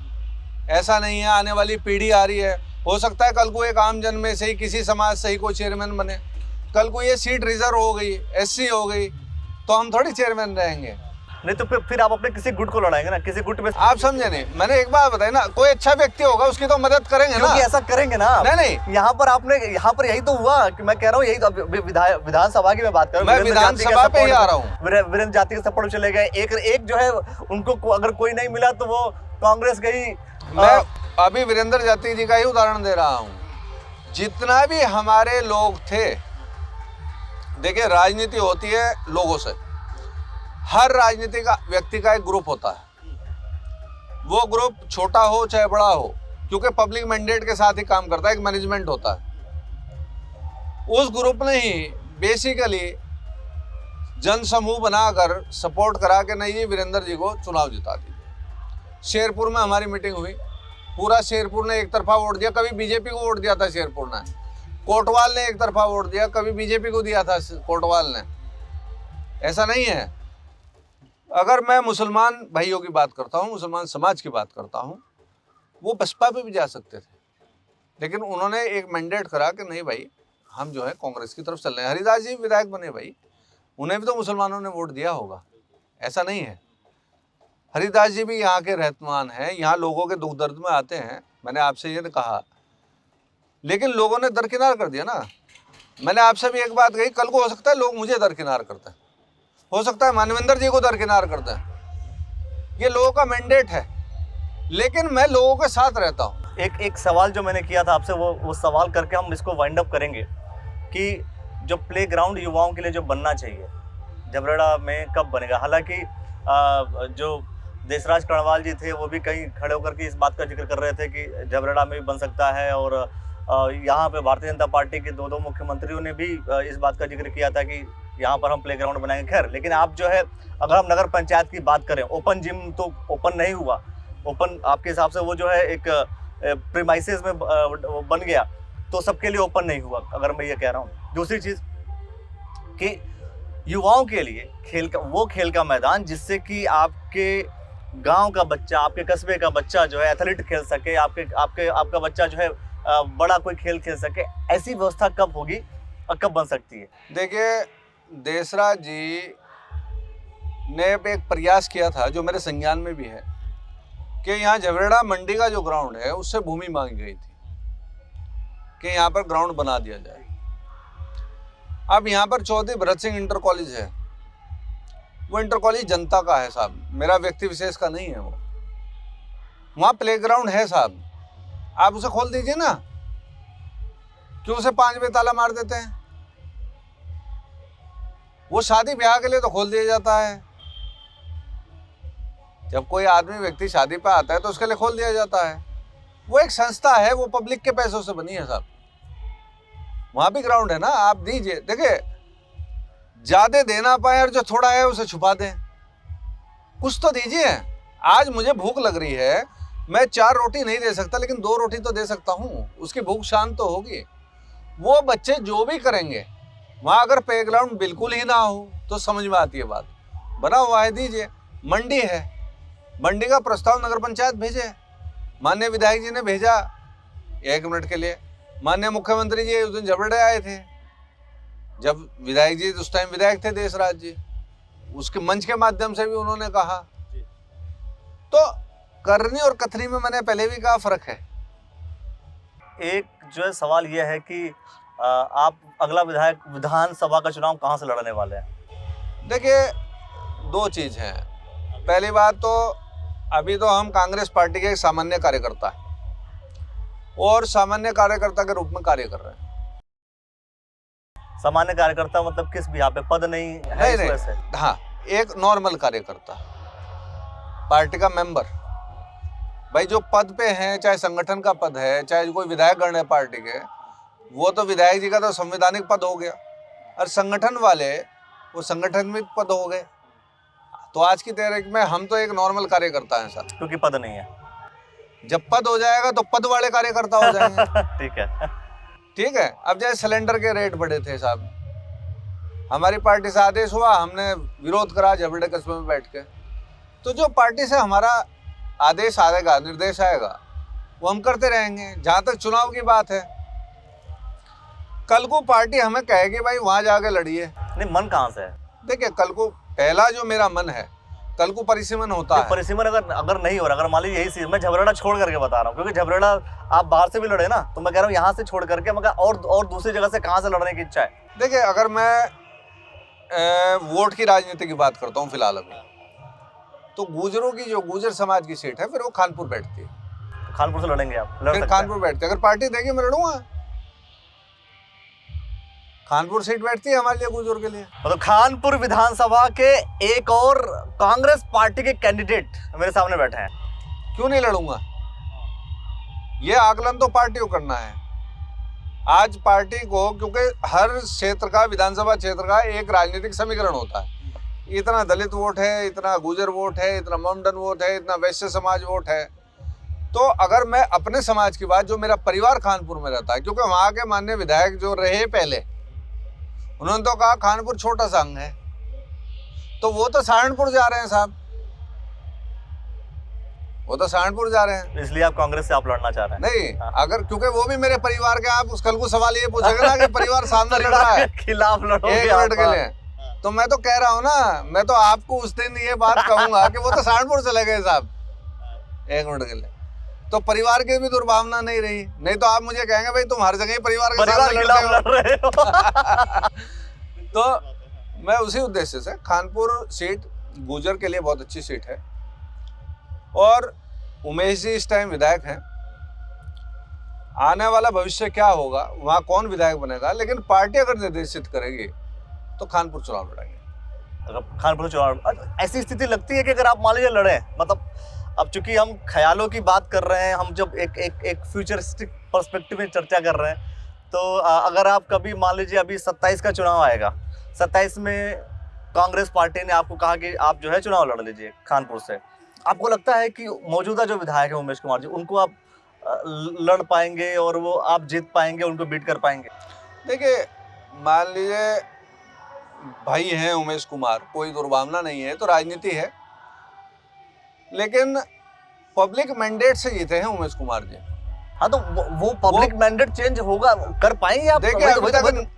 ऐसा नहीं है। आने वाली पीढ़ी आ रही है, हो सकता है कल को एक आम जन में से ही, किसी समाज से ही कोई चेयरमैन बने। कल को ये सीट रिजर्व हो गई, एससी हो गई, तो हम थोड़ी चेयरमैन रहेंगे। नहीं तो फिर आप अपने किसी गुट को लड़ाएंगे ना, किसी गुट में। आप समझे नहीं, मैंने एक बात बताई ना, कोई अच्छा व्यक्ति होगा उसकी तो मदद करेंगे ना। क्योंकि ऐसा करेंगे ना। नहीं यहाँ पर यही तो हुआ कि मैं कह रहा हूँ, यही तो विधानसभा की मैं बात कर रहा हूँ। मैं विधानसभा पे ही आ रहा हूँ। वीरेंद्र जाति के सपोर्ट चले गए, एक जो है उनको अगर कोई नहीं मिला तो वो कांग्रेस गई। मैं अभी वीरेंद्र जाति जी का ही उदाहरण दे रहा हूँ। जितना भी हमारे लोग थे, देखिए राजनीति होती है लोगों से, हर राजनीति का व्यक्ति का एक ग्रुप होता है, वो ग्रुप छोटा हो चाहे बड़ा हो, क्योंकि पब्लिक मैंडेट के साथ ही काम करता है, एक मैनेजमेंट होता है। उस ग्रुप ने ही बेसिकली जन समूह बनाकर सपोर्ट करा के नहीं, वीरेंद्र जी को चुनाव जिता दीजिए। शेरपुर में हमारी मीटिंग हुई, पूरा शेरपुर ने एक तरफा वोट दिया, कभी बीजेपी को वोट दिया था शेरपुर ने। कोटवाल ने एक तरफा वोट दिया, कभी बीजेपी को दिया था कोटवाल ने। ऐसा नहीं है। अगर मैं मुसलमान भाइयों की बात करता हूँ, मुसलमान समाज की बात करता हूँ, वो बसपा पे भी जा सकते थे, लेकिन उन्होंने एक मैंडेट करा कि नहीं भाई, हम जो है कांग्रेस की तरफ चल रहे हैं। हरिदास जी विधायक बने भाई, उन्हें भी तो मुसलमानों ने वोट दिया होगा, ऐसा नहीं है। हरिदास जी भी यहाँ के रहतमान हैं, यहाँ लोगों के दुख दर्द में आते हैं, मैंने आपसे ये कहा, लेकिन लोगों ने दरकिनार कर दिया ना। मैंने आपसे भी एक बात कही, कल को हो सकता है लोग मुझे दरकिनार करते हैं, हो सकता है मानवेंद्र जी को दरकिनार करते हैं, ये लोगों का मैंडेट है, लेकिन मैं लोगों के साथ रहता हूँ। एक सवाल जो मैंने किया था आपसे, वो सवाल करके हम इसको वाइंड अप करेंगे कि जो प्लेग्राउंड युवाओं के लिए जो बनना चाहिए जबरेड़ा में कब बनेगा। हालांकि जो देशराज कर्णवाल जी थे वो भी कहीं खड़े होकर के इस बात का जिक्र कर रहे थे कि जबरेड़ा में भी बन सकता है, और यहाँ पे भारतीय जनता पार्टी के दो मुख्यमंत्रियों ने भी इस बात का जिक्र किया था कि यहाँ पर हम प्लेग्राउंड बनाएंगे। खैर, लेकिन आप जो है, अगर हम नगर पंचायत की बात करें, ओपन जिम तो ओपन नहीं हुआ, ओपन आपके हिसाब से वो जो है एक प्रीमाइसेस में बन गया, तो सबके लिए ओपन नहीं हुआ, अगर मैं ये कह रहा हूँ। दूसरी चीज़ कि युवाओं के लिए खेल का मैदान, जिससे कि आपके गांव का बच्चा, आपके कस्बे का बच्चा जो है एथलीट खेल सके, आपका बच्चा जो है बड़ा कोई खेल खेल सके, ऐसी व्यवस्था कब होगी और कब बन सकती है? देखिए, देशराज जी ने एक प्रयास किया था जो मेरे संज्ञान में भी है कि यहाँ जबरेड़ा मंडी का जो ग्राउंड है उससे भूमि मांगी गई थी कि यहाँ पर ग्राउंड बना दिया जाए। अब यहाँ पर चौधरी भरत सिंह इंटर कॉलेज है, वो इंटर कॉलेज जनता का है साहब, मेरा व्यक्ति विशेष का नहीं है। वो वहाँ प्लेग्राउंड है साहब, आप उसे खोल दीजिए ना, क्यों उसे 5 बजे ताला मार देते हैं? वो शादी ब्याह के लिए तो खोल दिया जाता है, जब कोई आदमी व्यक्ति शादी पे आता है तो उसके लिए खोल दिया जाता है। वो एक संस्था है, वो पब्लिक के पैसों से बनी है साहब, वहां भी ग्राउंड है ना, आप दीजिए। देखिए, ज्यादा देना पाए और जो थोड़ा है उसे छुपा दें, कुछ तो दीजिए। आज मुझे भूख लग रही है, मैं 4 रोटी नहीं दे सकता, लेकिन 2 रोटी तो दे सकता हूँ, उसकी भूख शांत तो होगी। वो बच्चे जो भी करेंगे, वहाँ अगर प्लेग्राउंड बिल्कुल ही ना हो तो समझ में आती है बात, बना हुआ है दीजिए। मंडी है, मंडी का प्रस्ताव नगर पंचायत भेजे, माननीय विधायक जी ने भेजा 1 मिनट के लिए। माननीय मुख्यमंत्री जी उस दिन जबरेड़ा आए थे, जब विधायक जी उस टाइम विधायक थे देशराज जी, उसके मंच के माध्यम से भी उन्होंने कहा। तो करनी और कथनी में मैंने पहले भी कहा फर्क है। एक जो है सवाल यह है कि आप अगला विधानसभा का चुनाव कहाँ से लड़ने वाले हैं? देखिए, 2 चीज़ हैं। पहली बात तो अभी तो हम कांग्रेस पार्टी के एक सामान्य कार्यकर्ता हैं और सामान्य कार्यकर्ता के रूप में कार्य कर रहे हैं। सामान्य कार्यकर्ता मतलब किस भी, यहाँ पे पद नहीं है? नहीं, हाँ, एक नॉर्मल कार्यकर्ता, पार्टी का मेंबर। भाई जो पद पे हैं, चाहे संगठन का पद है, चाहे कोई विधायक गण है पार्टी के, वो तो विधायक जी का तो संवैधानिक पद हो गया, और संगठन वाले वो संगठन में पद हो गए। तो आज की तारीख में हम तो एक नॉर्मल कार्यकर्ता हैं सर, क्योंकि पद नहीं है। जब पद हो जाएगा तो पद वाले कार्यकर्ता हो जाएंगे। ठीक है, ठीक है। अब जैसे सिलेंडर के रेट बढ़े थे साहब, हमारी पार्टी से आदेश हुआ, हमने विरोध करा जबरेड़ा कस्बे में बैठ के। तो जो पार्टी से हमारा आदेश आएगा, निर्देश आएगा, वो हम करते रहेंगे। जहाँ तक चुनाव की बात है, कल को पार्टी हमें कहेगी भाई वहाँ जाके लड़िए, नहीं मन कहाँ से है? देखिए कल को पहला जो मेरा मन है, कल को परिसीमन होता है। परिसीमन अगर नहीं हो रहा, अगर मान लीजिए यही चीज, मैं झबरेड़ा छोड़ करके बता रहा हूँ, क्योंकि झबरेड़ा आप बाहर से भी लड़े ना, तो मैं कह रहा हूँ यहाँ से छोड़ करके, मगर और दूसरी जगह से कहाँ से लड़ने की इच्छा है? देखिए अगर मैं वोट की राजनीति की बात करता हूँ फिलहाल अभी, तो गुजरों की जो गुजर समाज की सीट है फिर वो खानपुर बैठती है। खानपुर से लड़ेंगे आप? फिर खानपुर बैठते हैं, अगर पार्टी देगी मैं लड़ूंगा। खानपुर सीट बैठती है हमारे लिए, गुजर के लिए। मतलब खानपुर विधानसभा के एक और कांग्रेस पार्टी के कैंडिडेट मेरे सामने बैठे हैं, क्यों नहीं लड़ूंगा? ये आकलन तो पार्टी को करना है। आज पार्टी को, क्योंकि हर क्षेत्र का, विधानसभा क्षेत्र का एक राजनीतिक समीकरण होता है। इतना दलित वोट है, इतना गुजर वोट है, इतना मोमडन वोट है, इतना वैश्य समाज वोट है। तो अगर मैं अपने समाज की बात, जो मेरा परिवार खानपुर में रहता है, क्योंकि वहाँ के माननीय विधायक जो रहे पहले, उन्होंने तो कहा खानपुर छोटा सा अंग है, तो वो तो सहारनपुर जा रहे हैं साहब, वो तो सहारनपुर जा रहे हैं। इसलिए आप कांग्रेस से आप लड़ना चाह रहे हैं? नहीं, अगर क्योंकि वो भी मेरे परिवार के, आप उस कल को सवाल ये पूछेगा ना कि परिवार सामने लड़ रहा है, खिलाफ लड़ोगे एक मिनट के लिए, तो मैं तो कह रहा हूँ ना, मैं तो आपको उस दिन ये बात कहूंगा कि वो तो सहारनपुर चले गए साहब, एक मिनट के लिए। तो परिवार की भी दुर्भावना नहीं रही, नहीं तो आप मुझे कहेंगे भाई तुम हर जगह परिवार के साथ लड़ रहे हो। तो मैं उसी उद्देश्य से, खानपुर सीट गुजर के लिए बहुत अच्छी सीट है, और उमेश जी इस टाइम विधायक हैं। आने वाला भविष्य क्या होगा, वहाँ कौन विधायक बनेगा, लेकिन पार्टी अगर निर्देशित करेगी तो खानपुर चुनाव लड़ेंगे। अगर खानपुर चुनाव, ऐसी स्थिति लगती है कि अगर आप मान लीजिए लड़े, मतलब अब चूंकि हम ख्यालों की बात कर रहे हैं, हम जब एक फ्यूचरिस्टिक पर्सपेक्टिव में चर्चा कर रहे हैं, तो अगर आप कभी मान लीजिए अभी 27 का चुनाव आएगा, 27 में कांग्रेस पार्टी ने आपको कहा कि आप जो है चुनाव लड़ लीजिए खानपुर से, आपको लगता है कि मौजूदा जो विधायक है उमेश कुमार जी, उनको आप लड़ पाएंगे और वो आप जीत पाएंगे, उनको बीट कर पाएंगे? देखिए मान लीजिए भाई हैं उमेश कुमार, कोई दुर्भावना नहीं है, तो राजनीति है, लेकिन पब्लिक मैंडेट से जीते हैं उमेश कुमार जी। हाँ, तो वो पब्लिक मैंडेट चेंज होगा, कर पाएंगे आप? देखिए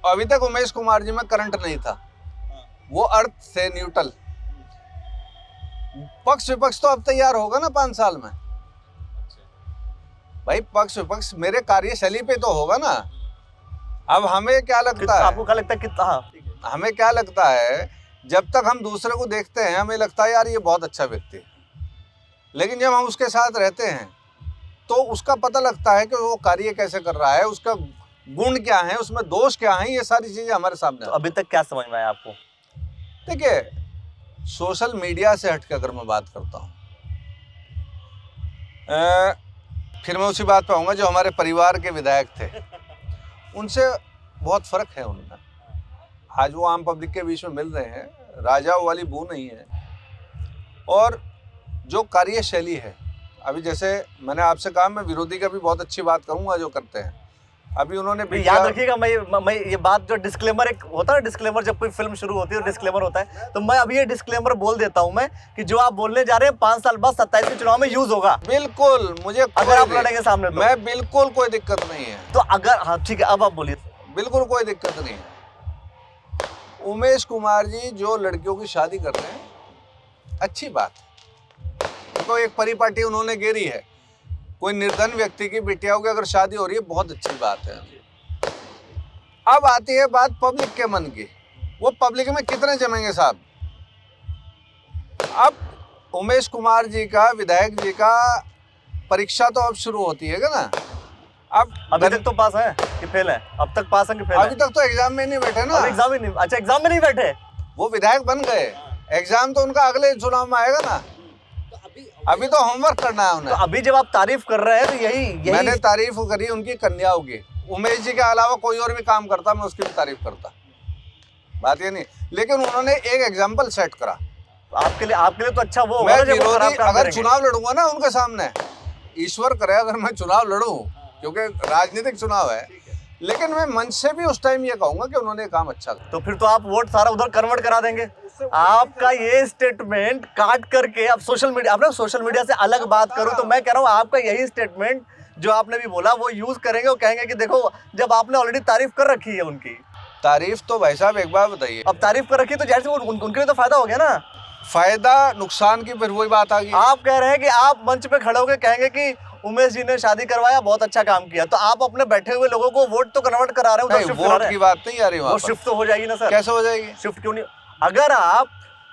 अभी तक उमेश कुमार जी में करंट नहीं था, वो अर्थ से न्यूट्रल। पक्ष विपक्ष तो अब तैयार होगा ना 5 साल में भाई, पक्ष विपक्ष मेरे कार्यशैली पे तो होगा ना। अब हमें क्या लगता है, आपको क्या लगता है कितना? हमें क्या लगता है, जब तक हम दूसरे को देखते हैं हमें लगता है यार ये बहुत अच्छा व्यक्ति है, लेकिन जब हम उसके साथ रहते हैं तो उसका पता लगता है कि वो कार्य कैसे कर रहा है, उसका गुण क्या है, उसमें दोष क्या है, ये सारी चीजें हमारे सामने। तो अभी तक क्या समझ में आया आपको? देखिए सोशल मीडिया से हटकर अगर मैं बात करता हूँ, फिर मैं उसी बात पे आऊँगा, जो हमारे परिवार के विधायक थे उनसे बहुत फर्क है उनमें। आज वो आम पब्लिक के बीच में मिल रहे हैं, राजाओं वाली बू नहीं है, और जो कार्यशैली है, अभी जैसे मैंने आपसे कहा, मैं विरोधी का भी बहुत अच्छी बात करूंगा जो करते हैं। अभी उन्होंने याद रखिएगा, मैं ये बात, जो डिस्क्लेमर एक होता है, डिस्क्लेमर जब कोई फिल्म शुरू होती है तो डिस्क्लेमर होता है, तो मैं अभी ये डिस्क्लेमर बोल देता हूं मैं कि जो आप बोलने जा रहे हैं 5 साल बाद 27 के चुनाव में यूज होगा। बिल्कुल, मुझे अगर आप लड़ेंगे सामने तो मैं बिल्कुल कोई दिक्कत नहीं है। तो अगर, हाँ ठीक है, अब आप बोलिए। बिल्कुल कोई दिक्कत नहीं है। उमेश कुमार जी जो लड़कियों की शादी कर रहे हैं, अच्छी बात है, तो एक परिपाटी उन्होंने घेरी है, कोई निर्धन व्यक्ति की बिटियाओं की अगर शादी हो रही है, बहुत अच्छी बात है। अब आती है बात पब्लिक के मन की, वो पब्लिक में कितने जमेंगे साहब। अब उमेश कुमार जी का, विधायक जी का परीक्षा तो अब शुरू होती है ना। अब अभी तक तो पास है कि फेल है? अब तक पास है कि फेल है? अभी तक तो एग्जाम में नहीं बैठे ना। एग्जाम ही नहीं? अच्छा, एग्जाम में नहीं बैठे, वो विधायक बन गए, एग्जाम तो उनका अगले चुनाव में आएगा ना। अभी तो होमवर्क करना है उन्हें। तो अभी जब आप तारीफ कर रहे हैं तो यही मैंने तारीफ करी उनकी कन्याओं की। उमेश जी के अलावा कोई और भी काम करता मैं उसकी भी तारीफ करता, बात ये नहीं, लेकिन उन्होंने एक एग्जाम्पल सेट करा। आपके लिए तो अच्छा वो, मैं विरोधी अगर चुनाव लड़ूंगा ना उनके सामने, ईश्वर करे अगर मैं चुनाव लड़ूं, क्योंकि राजनीतिक चुनाव है, लेकिन मैं मंच से भी उस टाइम ये कहूंगा कि उन्होंने काम अच्छा किया। तो फिर तो आप वोट सारा उधर कन्वर्ट करा देंगे। आपका ये स्टेटमेंट काट करके अब सोशल मीडिया, आपने सोशल मीडिया से अलग बात करूं तो मैं कह रहा हूं आपका यही स्टेटमेंट जो आपने भी बोला वो यूज करेंगे, वो कहेंगे कि देखो जब आपने ऑलरेडी तारीफ कर रखी है उनकी, तारीफ तो भाई साहब एक बार बताइए, अब तारीफ कर रखी तो जैसे उनके लिए तो फायदा हो गया ना। फायदा नुकसान की फिर वही बात आ गई। आप कह रहे हैं कि आप मंच पे खड़े होकर कहेंगे कि उमेश जी ने शादी करवाया, बहुत अच्छा काम किया, तो आप अपने बैठे हुए लोगों को वोट तो कन्वर्ट करा रहे हो, नहीं, वोट की बात नहीं आ रही वहाँ वो पर। शिफ्ट तो हो जाएगी ना सर। कैसे हो जाएगी? शिफ्ट क्यों नहीं? अगर आप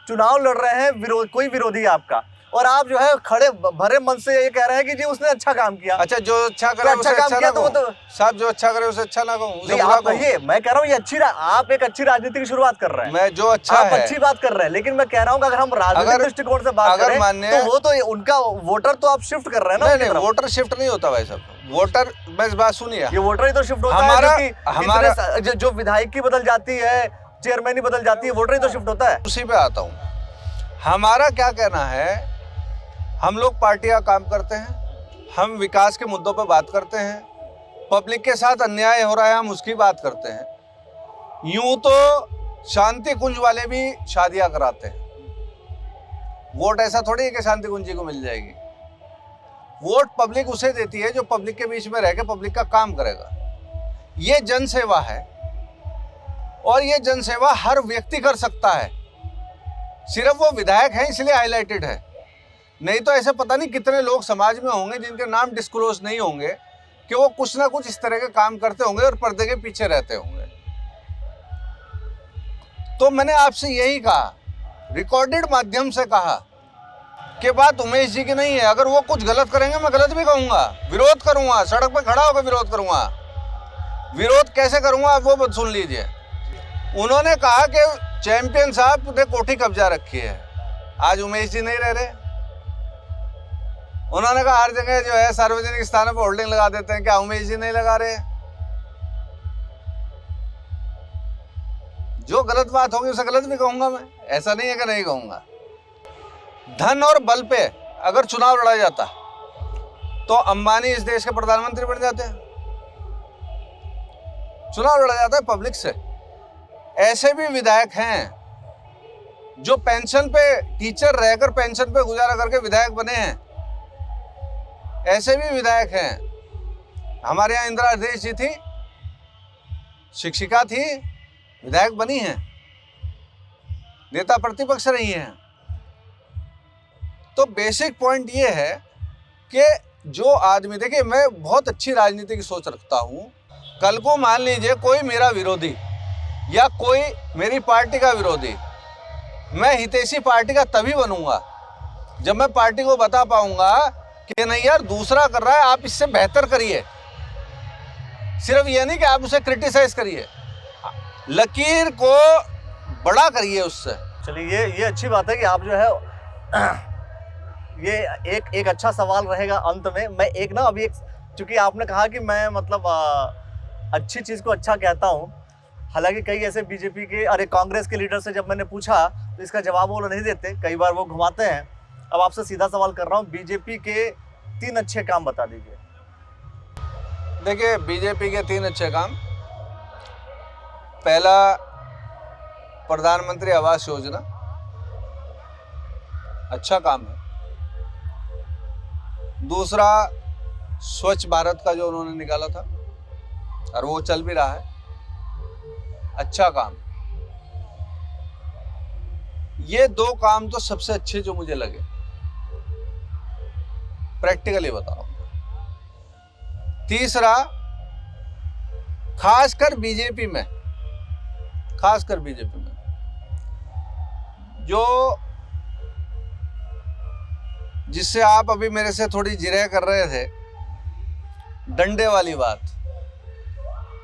चुनाव लड़ रहे हैं, कोई विरोधी है आपका, और आप जो है खड़े भरे मन से ये कह रहे हैं कि जी उसने अच्छा काम किया, अच्छा, जो अच्छा करे तो उसे अच्छा काम अच्छा किया ना तो वो कहूं तो साहब, जो अच्छा करे उसे अच्छा ना कहूं, उसे नहीं, बुरा आप कहूं। कहिए, मैं कह रहा हूँ ये आप एक अच्छी राजनीति की शुरुआत कर रहे हैं, मैं जो अच्छा आप है, अच्छी बात कर रहे हैं, लेकिन मैं कह रहा हूँ कि अगर हम राजनीतिक दृष्टिकोण से बात अगर करें मान्य- तो वो तो उनका वोटर तो आप शिफ्ट कर रहे हैं ना नहीं उनकी नहीं, तरफ। वोटर शिफ्ट नहीं होता भाई साहब, वोटर, बस बात सुनिए, ये वोटर ही तो शिफ्ट होता हमारा- है, हमारा- जो विधायक की बदल जाती है, चेयरमैन ही बदल जाती है, वोटर ही तो शिफ्ट होता है। उसी पे आता हूँ। हमारा क्या कहना है, हम लोग पार्टी का काम करते हैं, हम विकास के मुद्दों पर बात करते हैं, पब्लिक के साथ अन्याय हो रहा है हम उसकी बात करते हैं। यूं तो शांति कुंज वाले भी शादियां कराते हैं, वोट ऐसा थोड़ी है कि शांति कुंज जी को मिल जाएगी। वोट पब्लिक उसे देती है जो पब्लिक के बीच में रह के पब्लिक का काम करेगा। ये जनसेवा है, और ये जनसेवा हर व्यक्ति कर सकता है, सिर्फ वो विधायक हैं इसलिए हाईलाइटेड है, नहीं तो ऐसे पता नहीं कितने लोग समाज में होंगे जिनके नाम डिस्क्लोज नहीं होंगे कि वो कुछ ना कुछ इस तरह के काम करते होंगे और पर्दे के पीछे रहते होंगे। तो मैंने आपसे यही कहा, रिकॉर्डेड माध्यम से कहा कि बात उमेश जी की नहीं है। अगर वो कुछ गलत करेंगे मैं गलत भी कहूंगा, विरोध करूंगा, सड़क पर खड़ा होकर विरोध करूंगा। विरोध कैसे करूंगा आप वो सुन लीजिए। उन्होंने कहा कि चैंपियन साहब ने कोठी कब्जा रखी है, आज उमेश जी नहीं रह रहे। उन्होंने कहा हर जगह जो है सार्वजनिक स्थानों पर होल्डिंग लगा देते हैं, क्या उमेश जी नहीं लगा रहे? जो गलत बात होगी उसे गलत भी कहूंगा मैं, ऐसा नहीं है कि नहीं कहूंगा। धन और बल पे अगर चुनाव लड़ा जाता तो अंबानी इस देश के प्रधानमंत्री बन जाते हैं। चुनाव लड़ा जाता है पब्लिक से। ऐसे भी विधायक हैं जो पेंशन पे, टीचर रहकर पेंशन पे गुजारा करके विधायक बने हैं। ऐसे भी विधायक हैं। हमारे यहाँ इंदिरा हृदय जी थी, शिक्षिका थी, विधायक बनी हैं, नेता प्रतिपक्ष रही हैं। तो बेसिक पॉइंट ये है कि जो आदमी, देखिए मैं बहुत अच्छी राजनीति की सोच रखता हूँ। कल को मान लीजिए कोई मेरा विरोधी या कोई मेरी पार्टी का विरोधी, मैं हितैषी पार्टी का तभी बनूंगा जब मैं पार्टी को बता पाऊंगा कि नहीं यार दूसरा कर रहा है, आप इससे बेहतर करिए। सिर्फ ये नहीं कि आप उसे क्रिटिसाइज करिए, लकीर को बड़ा करिए उससे। चलिए ये अच्छी बात है कि आप जो है ये एक अच्छा सवाल रहेगा अंत में। मैं एक ना अभी एक, चूंकि आपने कहा कि मैं मतलब अच्छी चीज़ को अच्छा कहता हूँ, हालांकि कई ऐसे बीजेपी के, अरे कांग्रेस के लीडर से जब मैंने पूछा तो इसका जवाब वो नहीं देते, कई बार वो घुमाते हैं। अब आपसे सीधा सवाल कर रहा हूँ, बीजेपी के 3 अच्छे काम बता दीजिए। देखिए बीजेपी के 3 अच्छे काम, पहला प्रधानमंत्री आवास योजना, अच्छा काम है। दूसरा स्वच्छ भारत का जो उन्होंने निकाला था और वो चल भी रहा है, अच्छा काम। ये 2 काम तो सबसे अच्छे जो मुझे लगे, प्रैक्टिकली बता रहा हूं। तीसरा, खासकर बीजेपी में जो, जिससे आप अभी मेरे से थोड़ी जिरह कर रहे थे, डंडे वाली बात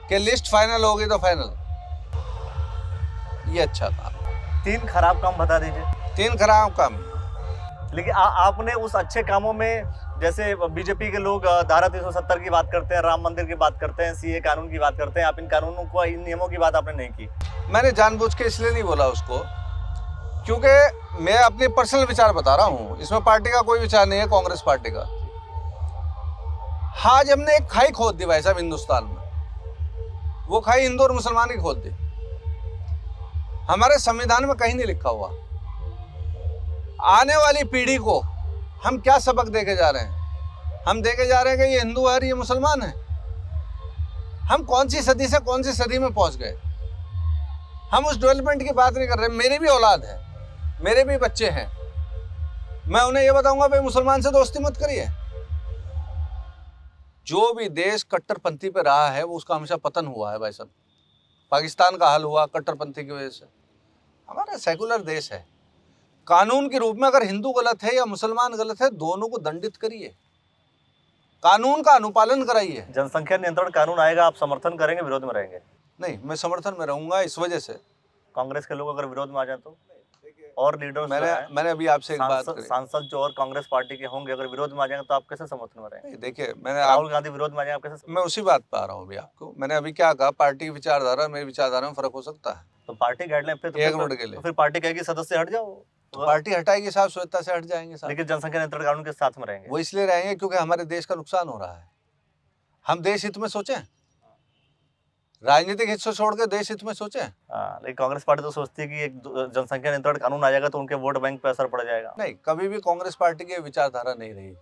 कि लिस्ट फाइनल होगी तो फाइनल, ये अच्छा काम। 3 खराब काम बता दीजिए। 3 खराब काम। लेकिन आपने उस अच्छे कामों में, जैसे बीजेपी के लोग धारा 370 की बात करते हैं, राम मंदिर की बात करते हैं, सीए कानून की बात करते हैं, आप इन कानूनों को, इन नियमों की बात आपने नहीं की। मैंने जानबूझ के इसलिए नहीं बोला उसको क्योंकि मैं अपने पर्सनल विचार बता रहा हूँ, इसमें पार्टी का कोई विचार नहीं है, कांग्रेस पार्टी का। आज हमने एक खाई खोद दी भाई साहब हिंदुस्तान में, वो खाई हिंदू और मुसलमान की खोद दी। हमारे संविधान में कहीं नहीं लिखा हुआ। आने वाली पीढ़ी को हम क्या सबक देके जा रहे हैं? हम देके जा रहे हैं कि ये हिंदू है, ये मुसलमान है। हम कौन सी सदी से कौन सी सदी में पहुंच गए? हम उस डेवलपमेंट की बात नहीं कर रहे। मेरी भी औलाद है, मेरे भी बच्चे हैं, मैं उन्हें ये बताऊंगा भाई मुसलमान से दोस्ती मत करिए। जो भी देश कट्टरपंथी पे रहा है वो उसका हमेशा पतन हुआ है भाई साहब। पाकिस्तान का हाल हुआ कट्टरपंथी की वजह से। हमारा सेकुलर देश है, कानून के रूप में अगर हिंदू गलत है या मुसलमान गलत है, दोनों को दंडित करिए, कानून का अनुपालन कराइए। जनसंख्या नियंत्रण कानून आएगा, आप समर्थन करेंगे, विरोध में रहेंगे? नहीं, मैं समर्थन में रहूंगा। इस वजह से कांग्रेस के लोग अगर विरोध में आ जाए तो, और लीडर्स मैंने अभी आपसे एक बात करी, सांसद जो और कांग्रेस पार्टी के होंगे अगर विरोध में आ जाएंगे तो आप कैसे समर्थन में रहेंगे? देखिए राहुल गांधी विरोध में आ जाएंगे, आप कैसे? मैं उसी बात पे आ रहा हूँ अभी आपको। मैंने अभी क्या कहा, पार्टी की विचारधारा मेरी विचारधारा में फर्क हो सकता है। तो पार्टी गाइडलाइन पे एक मिनट के लिए फिर पार्टी कहेगी सदस्य हट जाओ, तो पार्टी हटाएगी, साफ स्वेच्छा से हट जाएंगे साहब। लेकिन जनसंख्या नियंत्रण कानून के साथ में रहेंगे। वो इसलिए रहेंगे क्योंकि हमारे देश का नुकसान हो रहा है। हम देश हित में सोचें, राजनीतिक हित से छोड़ के देश हित में सोचें। लेकिन कांग्रेस पार्टी तो सोचती है कि एक जनसंख्या नियंत्रण कानून आ जाएगा तो उनके वोट बैंक पे असर पड़ जाएगा। नहीं, कभी भी कांग्रेस पार्टी की विचारधारा नहीं रही।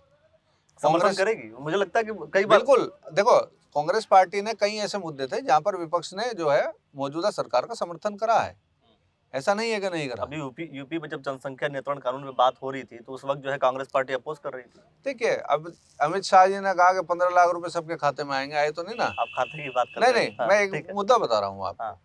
समर्थन करेगी, मुझे लगता है कि कई बार। बिल्कुल, देखो कांग्रेस पार्टी ने कई ऐसे मुद्दे थे जहां पर विपक्ष ने जो है मौजूदा सरकार का समर्थन करा है, ऐसा नहीं है कि नहीं करा। अभी यूपी में जब जनसंख्या नियंत्रण कानून में बात हो रही थी तो उस वक्त जो है कांग्रेस पार्टी अपोज कर रही थी। ठीक है, अब अमित शाह जी ने कहा कि 15 लाख रुपए सबके खाते में आएंगे, आए तो नहीं ना। आप खाते की बात कर रहे हैं? नहीं, मैं एक मुद्दा बता रहा हूँ आपको।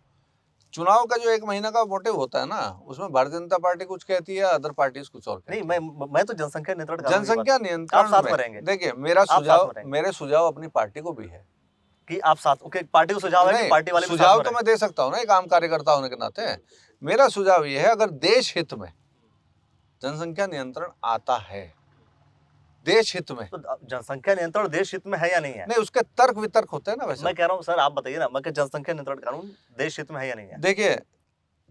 चुनाव का जो 1 महीना का मोटिव होता है ना, उसमें भारतीय जनता पार्टी कुछ कहती है, अदर पार्टीज कुछ और कहती है। नहीं, मैं तो जनसंख्या नियंत्रण जनसंख्या नियंत्रण, देखिए मेरे सुझाव अपनी पार्टी को भी है कि आप साथ पार्टी को सुझाव है कि पार्टी वाले सुझाव तो मैं दे सकता हूँ ना, एक आम कार्यकर्ता होने के नाते। मेरा सुझाव ये है, अगर देश हित में जनसंख्या नियंत्रण आता है, देश हित में, तो जनसंख्या नियंत्रण देश हित में है या नहीं है? नहीं, उसके तर्क वितर्क होते हैं ना। वैसे मैं कह रहा हूँ सर, आप बताइए ना, मैं कि जनसंख्या नियंत्रण कानून देश हित में है या नहीं है? देखिए,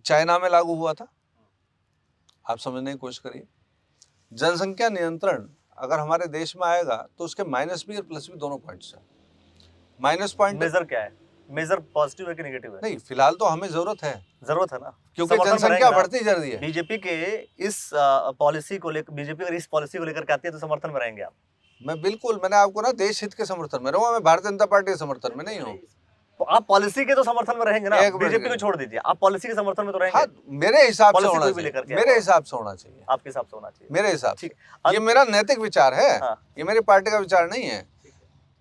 चाइना में लागू हुआ था, आप समझने की कोशिश करिए। जनसंख्या नियंत्रण अगर हमारे देश में आएगा तो उसके माइनस भी और प्लस भी दोनों पॉइंट्स हैं। माइनस पॉइंट मेजर क्या है? मेजर पॉजिटिव है कि नेगेटिव है? नहीं, फिलहाल तो हमें जरूरत है ना, क्योंकि जनसंख्या बढ़ती जा रही है। बीजेपी के इस पॉलिसी को लेकर, बीजेपी अगर इस पॉलिसी को लेकर के आती है तो समर्थन में रहेंगे आप? मैं बिल्कुल, मैंने आपको ना देश हित के समर्थन में रहूंगा, मैं भारतीय जनता पार्टी के समर्थन में नहीं हूँ। तो आप पॉलिसी के तो समर्थन में रहेंगे ना, बीजेपी को छोड़ दीजिए, आप पॉलिसी के समर्थन में तो रहेंगे। हाँ, मेरे हिसाब से होना चाहिए, मेरे हिसाब से होना चाहिए, आपके हिसाब से होना चाहिए, मेरे हिसाब से। ये मेरा नैतिक विचार है, ये मेरी पार्टी का विचार नहीं है।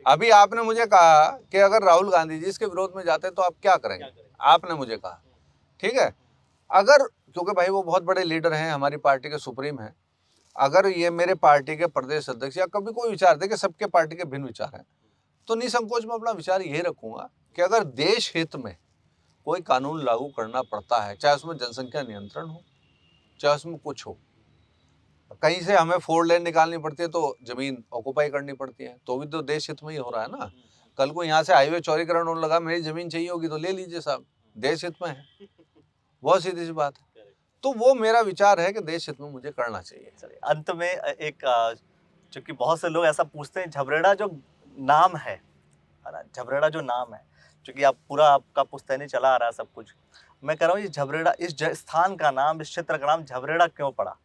अभी आपने मुझे कहा कि अगर राहुल गांधी जी इसके विरोध में जाते हैं तो आप क्या करेंगे, आपने मुझे कहा। ठीक है, अगर, क्योंकि भाई वो बहुत बड़े लीडर हैं, हमारी पार्टी के सुप्रीम हैं, अगर ये मेरे पार्टी के प्रदेश अध्यक्ष या कभी कोई विचार दे कि सबके पार्टी के भिन्न विचार हैं, तो निसंकोच मैं अपना विचार यही रखूंगा कि अगर देश हित में कोई कानून लागू करना पड़ता है, चाहे उसमें जनसंख्या नियंत्रण हो, चाहे उसमें कुछ हो, कहीं से हमें 4 लेन निकालनी पड़ती है तो जमीन ऑक्युपाई करनी पड़ती है, तो भी तो देश हित में ही हो रहा है ना। कल को यहाँ से हाईवे चौड़ीकरण होने लगा, मेरी जमीन चाहिए होगी तो ले लीजिए साहब, देश हित में है, बहुत सीधी सी बात है। तो वो मेरा विचार है कि देश हित में मुझे करना चाहिए। चलिए, अंत में एक, चूंकि बहुत से लोग ऐसा पूछते हैं, झबरेड़ा जो नाम है ना, झबरेड़ा जो नाम है, चूंकि आप पूरा आपका पुश्तैनी चला आ रहा है सब कुछ, मैं कह रहा हूँ ये झबरेड़ा, इस स्थान का नाम, इस क्षेत्र का नाम झबरेड़ा क्यों पड़ा,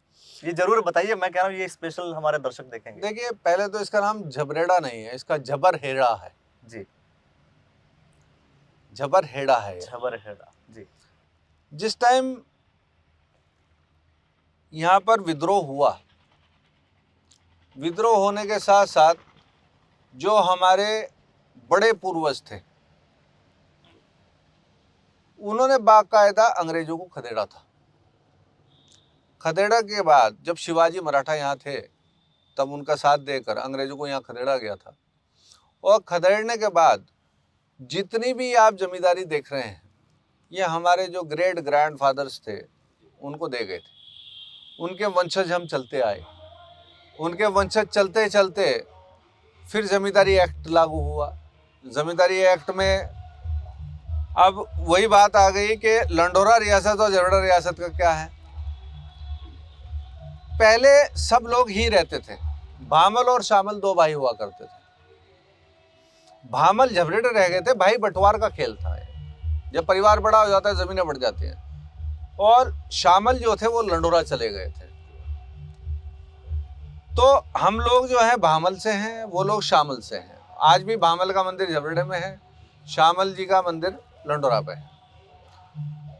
ये जरूर बताइए। मैं कह रहा हूँ ये स्पेशल हमारे दर्शक देखेंगे। देखिए, पहले तो इसका नाम झबरेड़ा नहीं है, इसका झबरहेड़ा है जी, झबरहेड़ा है, झबरहेड़ा जी। जिस टाइम यहाँ पर विद्रोह हुआ, विद्रोह होने के साथ साथ जो हमारे बड़े पूर्वज थे, उन्होंने बाकायदा अंग्रेजों को खदेड़ा था। खदेड़ा के बाद जब शिवाजी मराठा यहाँ थे, तब उनका साथ देकर अंग्रेजों को यहाँ खदेड़ा गया था। और खदेड़ने के बाद जितनी भी आप जमींदारी देख रहे हैं, ये हमारे जो ग्रेट ग्रैंडफादर्स थे उनको दे गए थे। उनके वंशज हम चलते आए, उनके वंशज चलते चलते फिर जमींदारी एक्ट लागू हुआ। जमींदारी एक्ट में अब वही बात आ गई कि लंडोरा रियासत और झबरेड़ा रियासत का क्या है। पहले सब लोग ही रहते थे, भामल और शामल 2 भाई हुआ करते थे। भामल झबरेड़े रह गए थे, भाई बंटवार का खेल था। जब परिवार बड़ा हो जाता है, जमीनें बढ़ जाती हैं, और शामल जो थे वो लंडोरा चले गए थे। तो हम लोग जो है भामल से हैं, वो लोग शामल से हैं। आज भी भामल का मंदिर झबरेड़े में है, शामल जी का मंदिर लंडोरा पे है।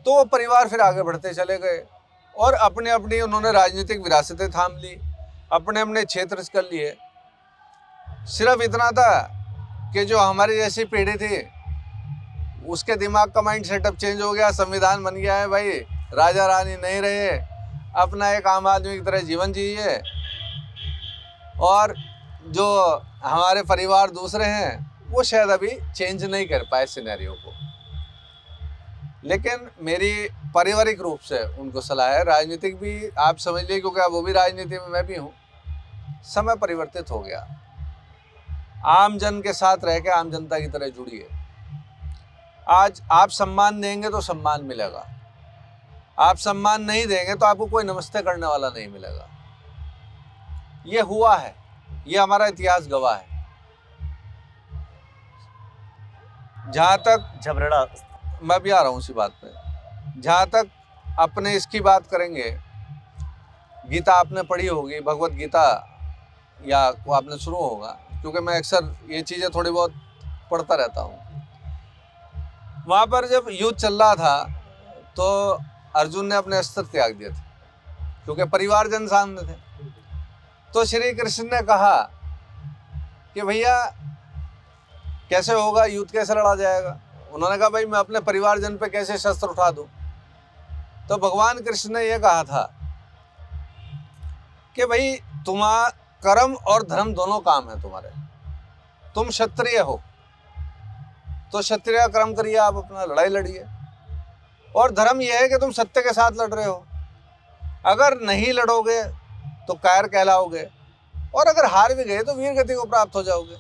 तो वो परिवार फिर आगे बढ़ते चले गए और अपनी अपनी उन्होंने राजनीतिक विरासतें थाम ली, अपने अपने क्षेत्र कर लिए। सिर्फ इतना था कि जो हमारी जैसी पीढ़ी थी उसके दिमाग का माइंड सेटअप चेंज हो गया, संविधान बन गया है भाई, राजा रानी नहीं रहे, अपना एक आम आदमी की तरह जीवन जिए। और जो हमारे परिवार दूसरे हैं वो शायद अभी चेंज नहीं कर पाए सिनेरियो को। लेकिन मेरी पारिवारिक रूप से उनको सलाह है, राजनीतिक भी आप समझ लीजिए क्योंकि वो भी राजनीति में, मैं भी हूँ, समय परिवर्तित हो गया। आम जन के साथ रह के आम जनता की तरह जुड़िए। आज आप सम्मान देंगे तो सम्मान मिलेगा, आप सम्मान नहीं देंगे तो आपको कोई नमस्ते करने वाला नहीं मिलेगा। ये हुआ है, ये हमारा इतिहास गवाह है। जहाँ तक झबरेड़ा, मैं भी आ रहा हूँ उसी बात पे, जहाँ तक अपने इसकी बात करेंगे, गीता आपने पढ़ी होगी, भगवत गीता या वो आपने सुना होगा, क्योंकि मैं अक्सर ये चीज़ें थोड़ी बहुत पढ़ता रहता हूँ। वहाँ पर जब युद्ध चल रहा था तो अर्जुन ने अपने अस्त्र त्याग दिए थे क्योंकि परिवारजन सामने थे। तो श्री कृष्ण ने कहा कि भैया कैसे होगा, युद्ध कैसे लड़ा जाएगा। उन्होंने कहा भाई मैं अपने परिवारजन पे कैसे शस्त्र उठा दूं। तो भगवान कृष्ण ने यह कहा था कि भाई तुम्हारा कर्म और धर्म दोनों काम है तुम्हारे, तुम क्षत्रिय हो तो क्षत्रिय का कर्म करिए, आप अपना लड़ाई लड़िए, और धर्म यह है कि तुम सत्य के साथ लड़ रहे हो। अगर नहीं लड़ोगे तो कायर कहलाओगे, और अगर हार भी गए तो वीर गति को प्राप्त हो जाओगे।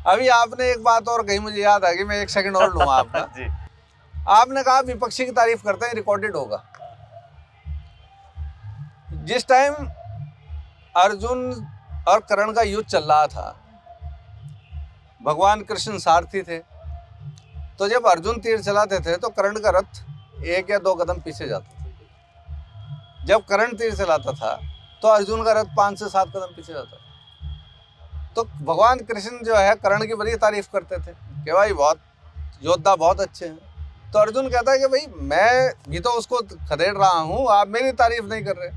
अभी आपने एक बात और कही, मुझे याद आ गई, मैं एक सेकंड और लूंगा आपका। जी। आपने कहा विपक्षी की तारीफ करते हैं, रिकॉर्डेड होगा। जिस टाइम अर्जुन और कर्ण का युद्ध चल रहा था, भगवान कृष्ण सारथी थे, तो जब अर्जुन तीर चलाते थे तो कर्ण का रथ 1 या 2 कदम पीछे जाता था। जब कर्ण तीर चलाता था तो अर्जुन का रथ 5 से 7 कदम पीछे जाता था। तो भगवान कृष्ण जो है कर्ण की बड़ी तारीफ करते थे कि भाई बहुत योद्धा, बहुत अच्छे हैं। तो अर्जुन कहता है कि भाई मैं भी तो उसको खदेड़ रहा हूँ, आप मेरी तारीफ नहीं कर रहे।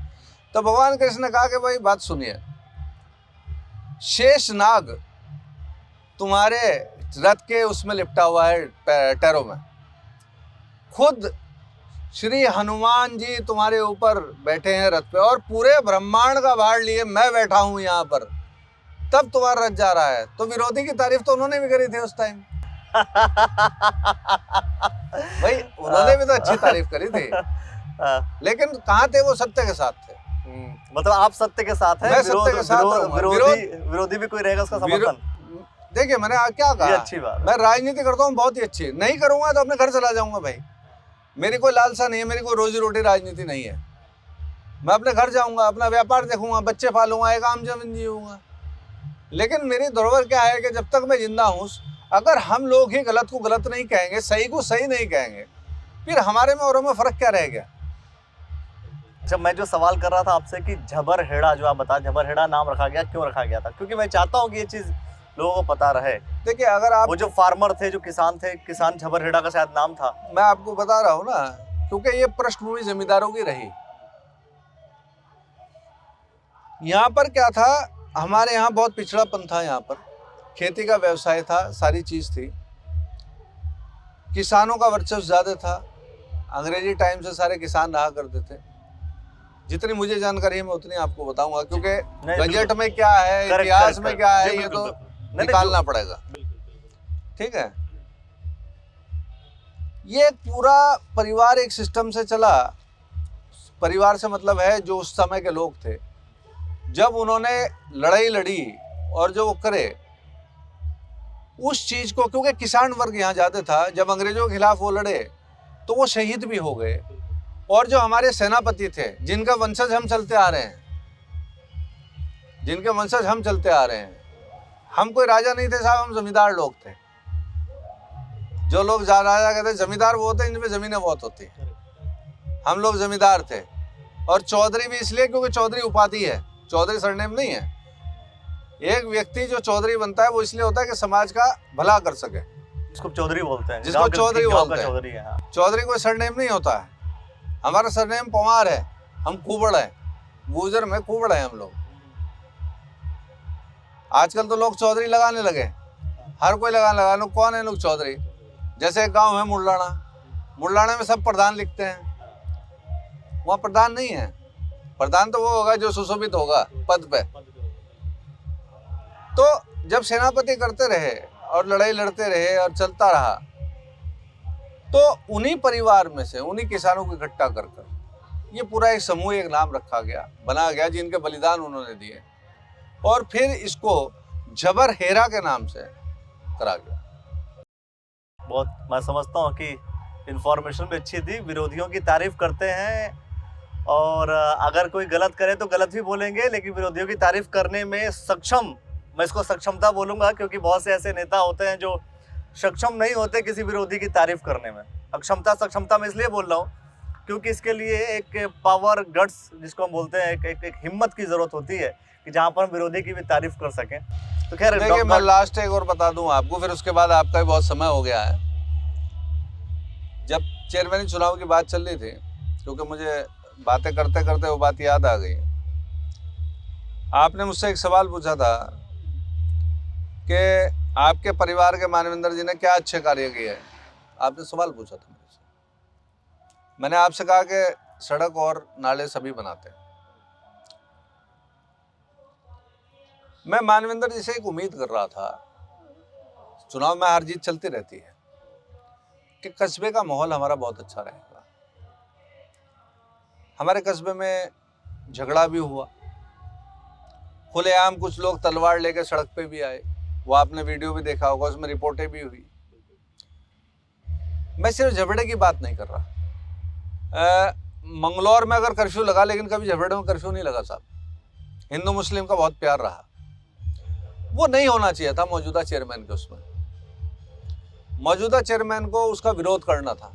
तो भगवान कृष्ण ने कहा कि भाई बात सुनिए, शेष नाग तुम्हारे रथ के उसमें लिपटा हुआ है टैरों में, खुद श्री हनुमान जी तुम्हारे ऊपर बैठे हैं रथ पे, और पूरे ब्रह्मांड का भार लिए मैं बैठा हूं यहाँ पर, तब तुम्हारा रथ जा रहा है। तो विरोधी की तारीफ तो उन्होंने भी करी थी उस टाइम। भाई उन्होंने भी तो अच्छी तारीफ करी थी, लेकिन कहाँ थे वो, सत्य के साथ थे। मतलब आप सत्य के साथ हैं, मैं सत्य के साथ हूं। विरोधी भी कोई रहेगा उसका समर्थन। देखिए मैंने क्या कहा, अच्छी बात, मैं राजनीति करता हूँ बहुत ही अच्छी, नहीं करूंगा तो अपने घर चला जाऊंगा भाई। मेरी कोई लालसा नहीं है, मेरी कोई रोजी रोटी राजनीति नहीं है। मैं अपने घर जाऊंगा, अपना व्यापार देखूंगा, बच्चे पालूंगा, एक आम जीवन जीऊंगा। लेकिन मेरी धरोहर क्या है कि जब तक मैं जिंदा हूँ, अगर हम लोग ही गलत को गलत नहीं कहेंगे, सही को सही नहीं कहेंगे, फिर हमारे में औरों में फर्क क्या रह गया। जब मैं जो सवाल कर रहा था आपसे कि झबरहेड़ा, जो आप बता, झबरहेड़ा नाम रखा गया, क्यों रखा गया था? क्योंकि मैं चाहता हूँ कि ये चीज़ लोगों को पता रहे। देखिए अगर आप, वो जो फार्मर थे, जो किसान थे, किसान झबरहेड़ा का शायद नाम था। मैं आपको बता रहा हूँ ना, क्योंकि ये पृष्ठभूमि जमींदारों की रही। यहाँ पर क्या था, हमारे यहाँ बहुत पिछड़ापन था, यहाँ पर खेती का व्यवसाय था, सारी चीज थी, किसानों का वर्चस्व ज्यादा था। अंग्रेजी टाइम से सारे किसान रहा करते थे। जितनी मुझे जानकारी है मैं उतनी आपको बताऊंगा, क्योंकि बजट में क्या है, इतिहास में क्या है, ये तो निकालना पड़ेगा। ठीक है, ये पूरा परिवार एक सिस्टम से चला। परिवार से मतलब है जो उस समय के लोग थे, जब उन्होंने लड़ाई लड़ी और जो वो करे उस चीज को, क्योंकि किसान वर्ग यहाँ जाते था, जब अंग्रेजों के खिलाफ वो लड़े तो वो शहीद भी हो गए। और जो हमारे सेनापति थे, जिनका वंशज हम चलते आ रहे हैं, जिनके वंशज हम चलते आ रहे हैं, हम कोई राजा नहीं थे साहब, हम जमींदार लोग थे। जो लोग राजा कहते जमींदार वो होते हैं जिनमें जमीनें बहुत होती हैं, हम लोग जमींदार थे। और चौधरी भी इसलिए क्योंकि चौधरी उपाधि है, चौधरी सरनेम नहीं है। एक व्यक्ति जो चौधरी बनता है वो इसलिए होता है कि समाज का भला कर सके। उसको चौधरी बोलते हैं, जिसको चौधरी गाँव का बोलते हैं। चौधरी है। हाँ। चौधरी कोई सरनेम नहीं होता है, हमारा सरनेम पवार है, हम कुबड़ है, गुजर में कुबड़ है हम लोग। आजकल तो लोग चौधरी लगाने लगे, हर कोई लगाने लगा। लोग कौन है लोग चौधरी? जैसे एक गांव है मुल्लाना, मुल्लाना में सब प्रधान लिखते हैं, वहाँ प्रधान नहीं है। प्रधान तो वो होगा जो सुशोभित होगा पद पे। तो जब सेनापति करते रहे और लड़ाई लड़ते रहे और चलता रहा, तो उन्हीं परिवार में से उन्हीं किसानों को इकट्ठा कर कर ये पूरा एक समूह, एक नाम रखा गया, बना गया, जिनके बलिदान उन्होंने दिए, और फिर इसको जबर हेरा के नाम से करा गया। बहुत मैं समझता हूँ कि इन्फॉर्मेशन भी अच्छी थी, विरोधियों की तारीफ करते हैं, और अगर कोई गलत करे तो गलत भी बोलेंगे, लेकिन विरोधियों की तारीफ करने में सक्षम, मैं इसको सक्षमता बोलूँगा, क्योंकि बहुत से ऐसे नेता होते हैं जो सक्षम नहीं होते किसी विरोधी की तारीफ करने में। अक्षमता सक्षमता मैं इसलिए बोल रहा हूँ क्योंकि इसके लिए एक पावर, गट्स जिसको हम बोलते हैं, एक हिम्मत की ज़रूरत होती है कि जहाँ पर हम विरोधी की भी तारीफ कर सकें। तो खैर देखिए, मैं लास्ट एक और बता दूं आपको, फिर उसके बाद आपका भी बहुत समय हो गया है। जब चेयरमैन चुनाव की बात चल रही थी, क्योंकि मुझे बातें करते करते वो बात याद आ गई, आपने मुझसे एक सवाल पूछा था कि आपके परिवार के मानवेंद्र जी ने क्या अच्छे कार्य किए हैं। आपने सवाल पूछा था मेरे से। मैंने आपसे कहा कि सड़क और नाले सभी बनाते हैं। मैं मानवेंद्र जी से एक उम्मीद कर रहा था, चुनाव में हार जीत चलती रहती है, कि कस्बे का माहौल हमारा बहुत अच्छा रहेगा। हमारे कस्बे में झगड़ा भी हुआ, खुलेआम कुछ लोग तलवार लेकर सड़क पे भी आए, वो आपने वीडियो भी देखा होगा, उसमें रिपोर्टें भी हुई। मैं सिर्फ झगड़े की बात नहीं कर रहा। मंगलौर में अगर कर्फ्यू लगा, लेकिन कभी झगड़े में कर्फ्यू नहीं लगा साहब। हिंदू मुस्लिम का बहुत प्यार रहा, वो नहीं होना चाहिए था मौजूदा चेयरमैन के। उसमें मौजूदा चेयरमैन को उसका विरोध करना था,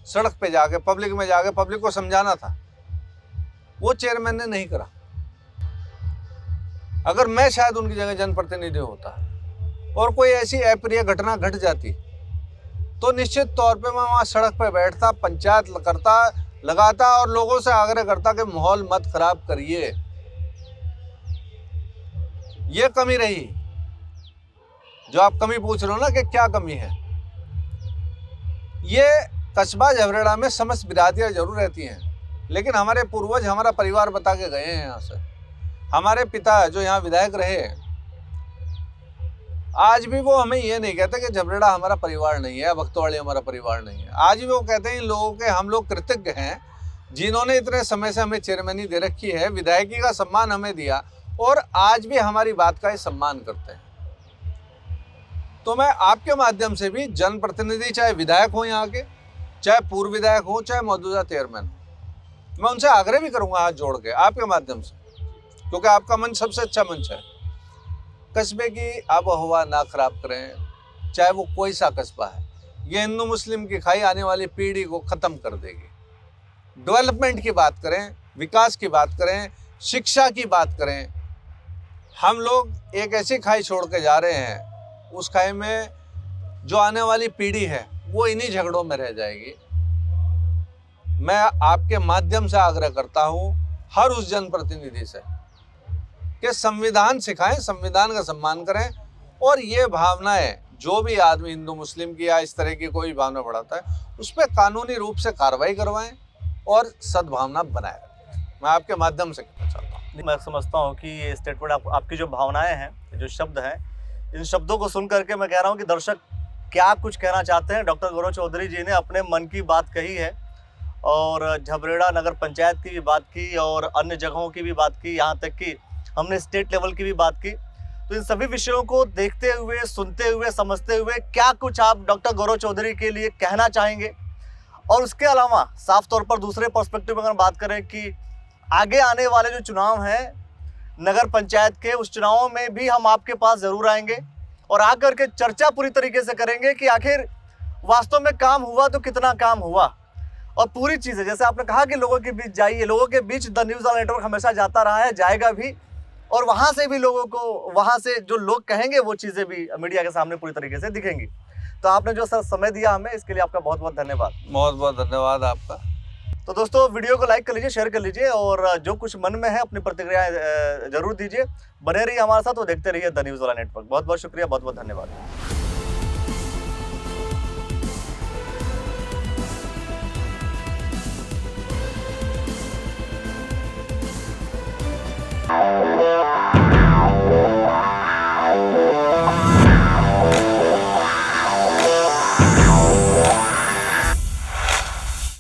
सड़क पे जाके, पब्लिक में जाके पब्लिक को समझाना था। वो चेयरमैन ने नहीं करा। अगर मैं शायद उनकी जगह जनप्रतिनिधि होता और कोई ऐसी अप्रिय घटना घट जाती, तो निश्चित तौर पे मैं वहाँ सड़क पे बैठता, पंचायत करता, लगाता और लोगों से आग्रह करता कि माहौल मत खराब करिए। ये कमी रही जो आप कमी पूछ रहे हो ना, कि क्या कमी है। ये कस्बा झबरेड़ा में समस्त बिरादियां जरूर रहती हैं, लेकिन हमारे पूर्वज, हमारा परिवार बता के गए हैं यहाँ से। हमारे पिता जो यहाँ विधायक रहे, आज भी वो हमें ये नहीं कहते कि झबरेड़ा हमारा परिवार नहीं है, भक्तवाड़ी हमारा परिवार नहीं है। आज भी वो कहते हैं इन लोगों के हम लोग कृतज्ञ हैं, जिन्होंने इतने समय से हमें चेयरमैनी दे रखी है, विधायकी का सम्मान हमें दिया, और आज भी हमारी बात का सम्मान करते हैं। तो मैं आपके माध्यम से भी जनप्रतिनिधि, चाहे विधायक हो यहाँ के, चाहे पूर्व विधायक हो, चाहे मौजूदा चेयरमैन हो, मैं उनसे आग्रह भी करूंगा हाथ जोड़ के आपके माध्यम से, क्योंकि आपका मंच सबसे अच्छा मंच है। कस्बे की आबोहवा ना खराब करें, चाहे वो कोई सा कस्बा है। ये हिंदू मुस्लिम की खाई आने वाली पीढ़ी को ख़त्म कर देगी। डेवलपमेंट की बात करें, विकास की बात करें, शिक्षा की बात करें। हम लोग एक ऐसी खाई छोड़ के जा रहे हैं, उस खाई में जो आने वाली पीढ़ी है वो इन्हीं झगड़ों में रह जाएगी। मैं आपके माध्यम से आग्रह करता हूं हर उस जनप्रतिनिधि से कि संविधान सिखाएं, संविधान का सम्मान करें, और ये भावनाएं, जो भी आदमी हिंदू मुस्लिम की या इस तरह की कोई भावना बढ़ाता है, उस पर कानूनी रूप से कार्रवाई करवाएं और सद्भावना बनाए रखें। मैं आपके माध्यम से कहना चाहता हूँ। मैं समझता हूँ कि ये स्टेटमेंट आपकी जो भावनाएं हैं, जो शब्द हैं, इन शब्दों को सुन करके मैं कह रहा हूँ कि दर्शक क्या कुछ कहना चाहते हैं। डॉक्टर गौरव चौधरी जी ने अपने मन की बात कही है, और झबरेड़ा नगर पंचायत की भी बात की, और अन्य जगहों की भी बात की, यहाँ तक कि हमने स्टेट लेवल की भी बात की। तो इन सभी विषयों को देखते हुए, सुनते हुए, समझते हुए क्या कुछ आप डॉक्टर गौरव चौधरी के लिए कहना चाहेंगे? और उसके अलावा साफ तौर पर दूसरे पर्सपेक्टिव में अगर बात करें कि आगे आने वाले जो चुनाव हैं नगर पंचायत के, उस चुनावों में भी हम आपके पास ज़रूर आएंगे और आकर के चर्चा पूरी तरीके से करेंगे कि आखिर वास्तव में काम हुआ तो कितना काम हुआ, और पूरी चीज़ें, जैसे आपने कहा कि लोगों के बीच जाइए, लोगों के बीच द न्यूज़ वाला नेटवर्क हमेशा जाता रहा है, जाएगा भी, और वहाँ से भी लोगों को, वहाँ से जो लोग कहेंगे वो चीज़ें भी मीडिया के सामने पूरी तरीके से दिखेंगी। तो आपने जो सर समय दिया हमें, इसके लिए आपका बहुत बहुत धन्यवाद। बहुत बहुत धन्यवाद आपका। तो दोस्तों, वीडियो को लाइक कर लीजिए, शेयर कर लीजिए, और जो कुछ मन में है अपनी प्रतिक्रियाएं जरूर दीजिए। बने रहिए हमारे साथ और देखते रहिए द न्यूज़ वाला नेटवर्क। बहुत बहुत शुक्रिया, बहुत बहुत धन्यवाद।